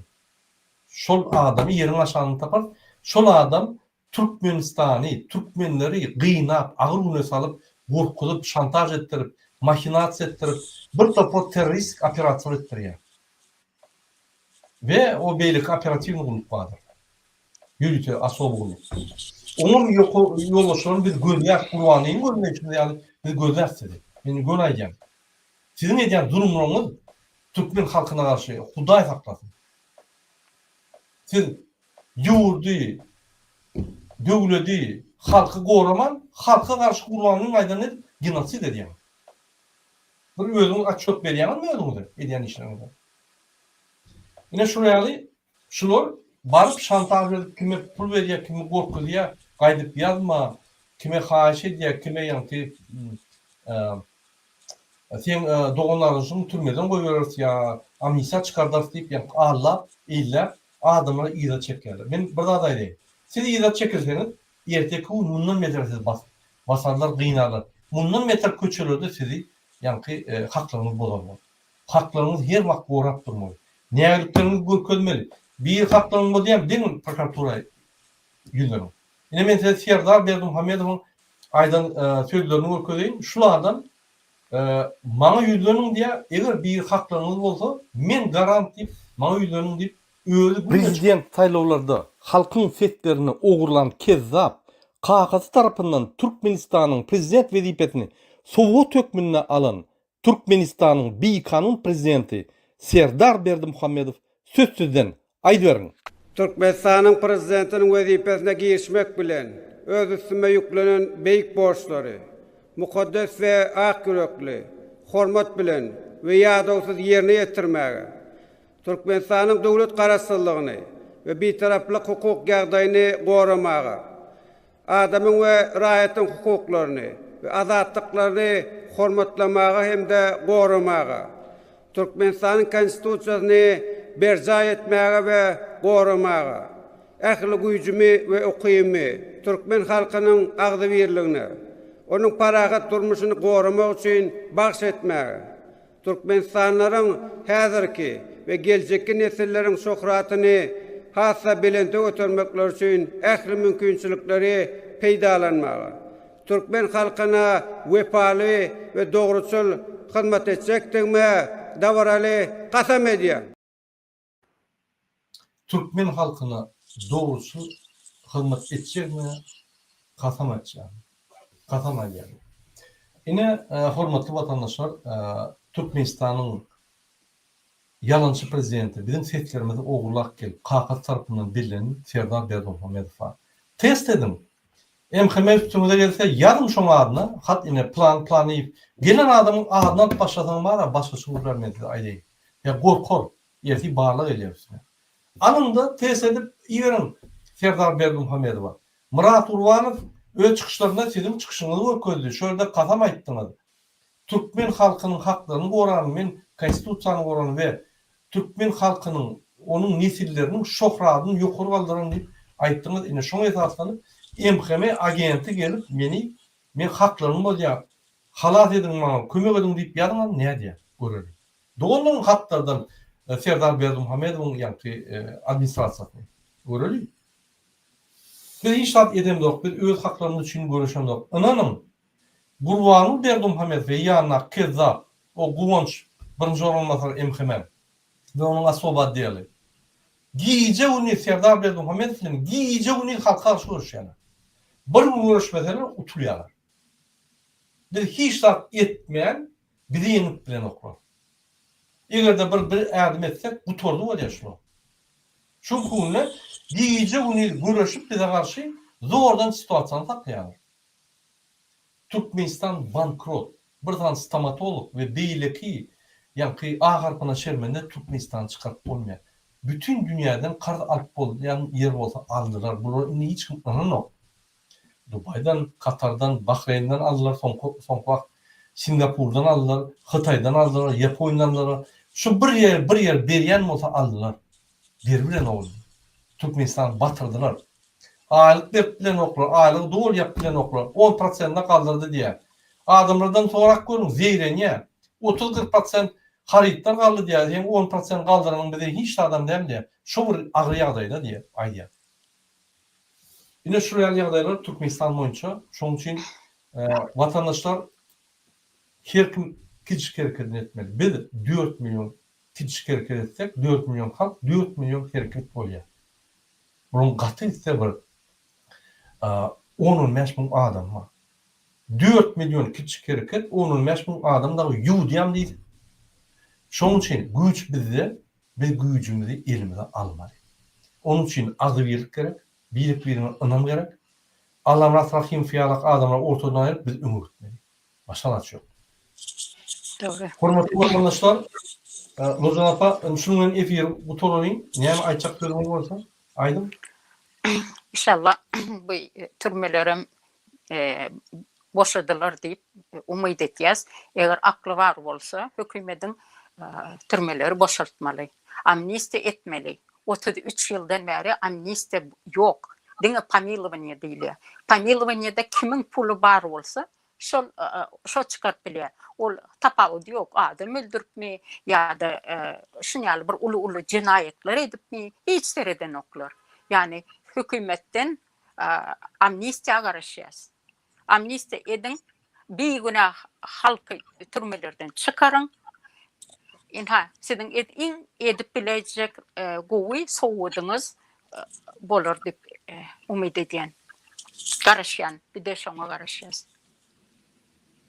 Şol adamy ýerin aşağından tapar. Şol adam Türkmenistany, Türkmenleri gynap, agyr güne salyp, gorkulyp, şantaj etdirip, mahinasiýa etdirip, bir topa terrorist operasiýa etdirýär. Ve o beylik operativni gulup bardyr. Ýürüte asob gulup. Onuň ýollaşmagyny biz gözler Kur'anyň görmekçi ýaly biz gözler sedi. Meni gön aýdýan. Sizin edýän durumlaryňyz Türkmen halkyna garşy Hudaý saklasyn. Siz ýurdy, döwleti, halky goraman, halka garşy Kur'anyň aýdany genosid edýän. Bir özüňiz açyp berýänmi özüňiz edýän işleriňizde? Ine şu ýaly şular barıp şantaj edip kime pul berýär, kime gorkulýar, gaýdyp ýazma, kime haýyş edýär, kime ýa-ni sen doganlaryň türmeden goýberýärsiň ýa amnisiýa çykardarsy diýip ýa Allah illa adamlara ýa çekýärler. Men bir zat aýdaýyn. Siz ýa çekilseniz, erteki mundan metresiz basarlar, gynarlar. Mundan metr köçelerde sizi ýa-ni haklaryňyz bolar. Haklaryňyz her wagt gorap durmaly. Nägerlikleriniz görkezmeli. Bir haklaryň bolýan, diň prokuratura ýüzüne. Ine men size Serdar Berdimuhammedowyň aýdan sözlerini görkezeýin. Şulardan maňa ýüzleniň diýär, eger bir haklaryňyz bolsa, men garant diýip maňa ýüzleniň diýip özü prezident saýlawlarda halkyň setlerini ogurlan kezzap kakasy tarapyndan Türkmenistanyň prezident wezipetini Sowet hökmüne alan Türkmenistanyň beýkanun prezidenti Serdar Berdimuhammedov sözsüzden aýdyberiň. Türkmenistanyň prezidentiniň wezipesine girişmek bilen öz üstüme yüklenen beýik borçlary, mukaddes we ak yürekli, hormat bilen ve ýa-da yerine ýetirmäge, Türkmenistanyň döwlet garaşsyzlygyny ve bir taraplı hukuk ýagdaýyny goramaga, adamyň we raýatyň hukuklaryny ve azatlyklaryny hormatlamaga hem-de goramaga, Türkmenistanyň konstitusiýasyny berja etmäge we goramaga, ähli güýjümi we ukymy türkmen halkynyň agdy birligine, onuň parahat durmuşyny goramak üçin bagş etmäge, Türkmenistanlaryň häzirki we geljekki nesilleriň şöhratyny hassa belente götürmekler üçin ähli mümkinçilikleri peýdalanmagy, Türkmen halkyna wepaly we dogruçul hyzmat etjekdigme dawraly kasam edýär. Türkmen halkyna doğrusu hyzmat etjekmi, kasam etjek. Kasam edýär. Ine hormatly vatandaşlar, Türkmenistanyň yalançy prezidenti bizim setlerimizi ogurlak gelip Kakat tarapından bilen Serdar Berdimuhamedov. Test edim. MHM üstüne gelse yarım şoň adyna hat ine planyp gelen adamyň adyna başlasaň bara başga şuur bermedi aýdy. Ya gorkor ýeti barlyk elýärsin. Anında test edip iýerim Serdar Berdimuhamedov. Murat Urwanow öz çykyşlarynda sizin çykyşyňyzy görkezdi. Şöyle kasam aýtdyňyz. Türkmen halkynyň haklaryny gorany men konstitusiýany gorany we Türkmen halkynyň onun nesillerinin şöhratyny ýokary galdyran diýip aýtdyňyz. Ine şoňa esaslanyp MHM agenti gelip men haklaryny bolýar. Halat ediň maňa, kömek ediň diýip ýadyňa näde göreli. Doğrudan hatlardan Serdar Berdimuhamedowyň ýa-da administrasiýasyny göreli. Biz inşaat edemdik, biz öz haklaryny üçin görüşendik. Inanyň Gurwany Berdimuhamedow we ýa-da Keza o guwanç birinji olmasar MHM ve onun asobat diýeli. Giýje uny Serdar Berdimuhamedowyň giýje uny halka garşy görüşýär. Bir görüşmeden utulýar. Bir hiç zat etmeyen bilinip bilen oklar. Egerde bir adam etsek bu tordu bolýar şo. Şu kunle giýje uny görüşüp bize garşy zordan situasiýany taklaýar. Türkmenistan bankrot. Bir tane stomatolog ve beýleki ýa-da A harpyna şermende Türkmenistan çykaryp bolmaýar. Bütün dünýäden kart alyp bolýan yer bolsa aldylar. Bular indi hiç kim ananok. Dubay'dan, Katar'dan, Bahreyn'den aldılar, son Singapur'dan aldılar, Hıtay'dan aldılar, Japonya'dan aldılar. Şu bir yer berýän bolsa aldılar. Berbilen oldu. Türkmenistan batırdılar. Aylık berbilen oklar, aylık doğru yapbilen oklar. 10%'da kaldırdı diye. Adamlardan sorak görün, zeyrenye. 30-40% haritdan kaldı diye. Hem 10% kaldıranın bize hiç adam dem diye. Şu bir agry ýagdaýda diye aýdýar. Yine şu real ýagdaýlar Türkmenistan boýunça. Şoň üçin vatandaşlar her kim kiçik hereket etmeli. Biz 4 milyon kiçik hereket etsek 4 milyon halk 4 milyon hereket bolýar. Bunun gaty ise bir 10-15 min adam var. 4 milyon kiçik hereket 10-15 min adam da ýudýam diýdi. Şoň üçin güýç bizde, biz güýjümizi elimize almaly. Onun üçin agyrlyk gerek. Birlik birine ınam gerek. Allah'ım rahim fiyalık adamlar ortadan ayırıp biz ümür etmeliyiz. Başka yok. Doğru. Hormatly vatandaşlar, Lozan apa, şunun efir bu torunun näme aýtjak sözüň bolsa, aýdym. İnşallah bu türmelerim boşadylar diýip umyt etýäs. Eger akly bar bolsa, hökümetiň türmeleri boşaltmaly. Amnistiýa etmeli. 33 ýyldan beri amnistiýa ýok. Diňe pamilowaniýa diýilýär. Pamilowaniýada kimin pulu bar bolsa, şo çykaryp bilýär. Ol tapawud ýok. Adam öldüripmi ýa-da şunýaly bir uly jinayetler edipmi, hiç sereden oklar. Yani hökümetden amnistiýa garaşýas. Amnistiýa edin, beýgünah halky türmelerden çykarın. Sizin edip bilecek gowy sowudyňyz bolar dip umyt edýän. Garaşýan, bir de şoňa garaşýas.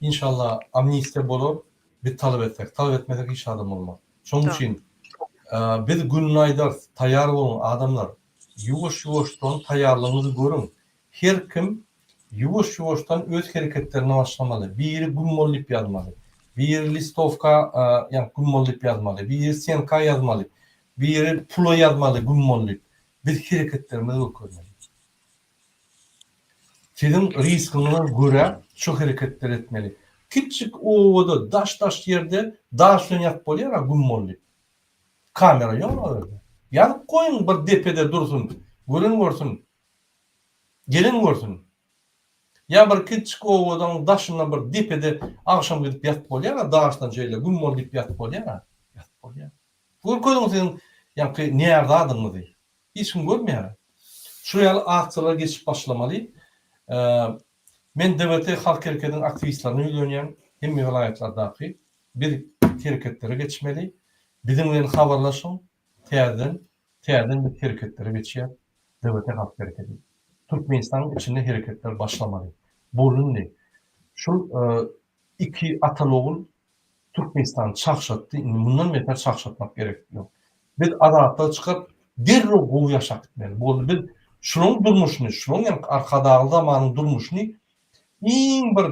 İnşallah amnistiýa bolar, biz talep etsek. Talep etmesek hiç adam bolmaz. Şoň üçin biz günnaýdar taýýar bolan adamlar ýuwaş-ýuwaşdan taýýarlygyňyzy görün. Her kim ýuwaş-ýuwaşdan öz hereketlerine başlamaly. Biri gün bolyp ýazmaly. bir listovka yani gummonluk yazmalı, bir senka yazmalı, bir pulo yazmalı gummonluk. Bir hareketlerimiz okuymalı. Sizin riskinize göre şu hareketler etmeli. Küçük ovada, daş yerde daşın yat bolýar gummonluk. Kamera yok öyle. Yani koyun bir depede dursun, görün görsün, gelin görsün. Ya bir küçük ovadan daşına bir depede akşam gidip yat bolýar, daşdan şöyle gummonluk yat bolýar. Yat bolýar. Bu koyun senin yani näerde adamı diýip. Hiç kim görmeýär. Şu ýaly akçylar geçip başlamaly. Men devlete halk hareketinin aktivistlerini öýrenýän hemme vilayatlardaky bir hareketlere geçmeli. Bizimle habarlaşın. Täzeden bir hareketlere geçýär. Devlete halk hareketi. Türkmenistan'ın içinde hareketler başlamalı. Bolun ne? Şu iki atalogul Türkmenistan'ı çakşattı. Bundan beter çakşatmak gerekiyor. Bir adalatlar çıkıp derro gowy ýaşap gitmeli. Bu bir şunun durmuşny, şunun yani arkadağı zamanın durmuşny iň bir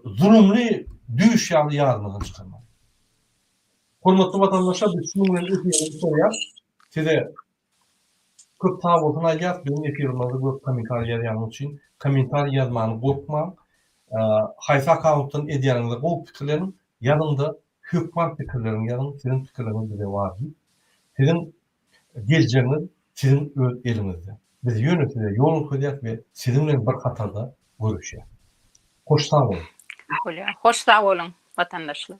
zulümli düş ýaly ýazmadan çykarmaly. Hormatly vatandaşlar, biz şunu bilen ötüýän soýar. Size köp tawadan aýýar, benim efirimizde köp komentar ýazýan üçin komentar ýazmany gorkma. Haýsy akkauntdan edýäňizde bu pikirlerin ýanynda hökümet pikirlerini ýazın, sizin pikirleriniz bize wajyp. Sizin geleceğiniz sizin öz elinizde. Biz ýönetilýär, ýol koýýar we sizin bilen bir katarda görüşýär. Hoş sağ olun. Hoş sağ olun vatandaşlar.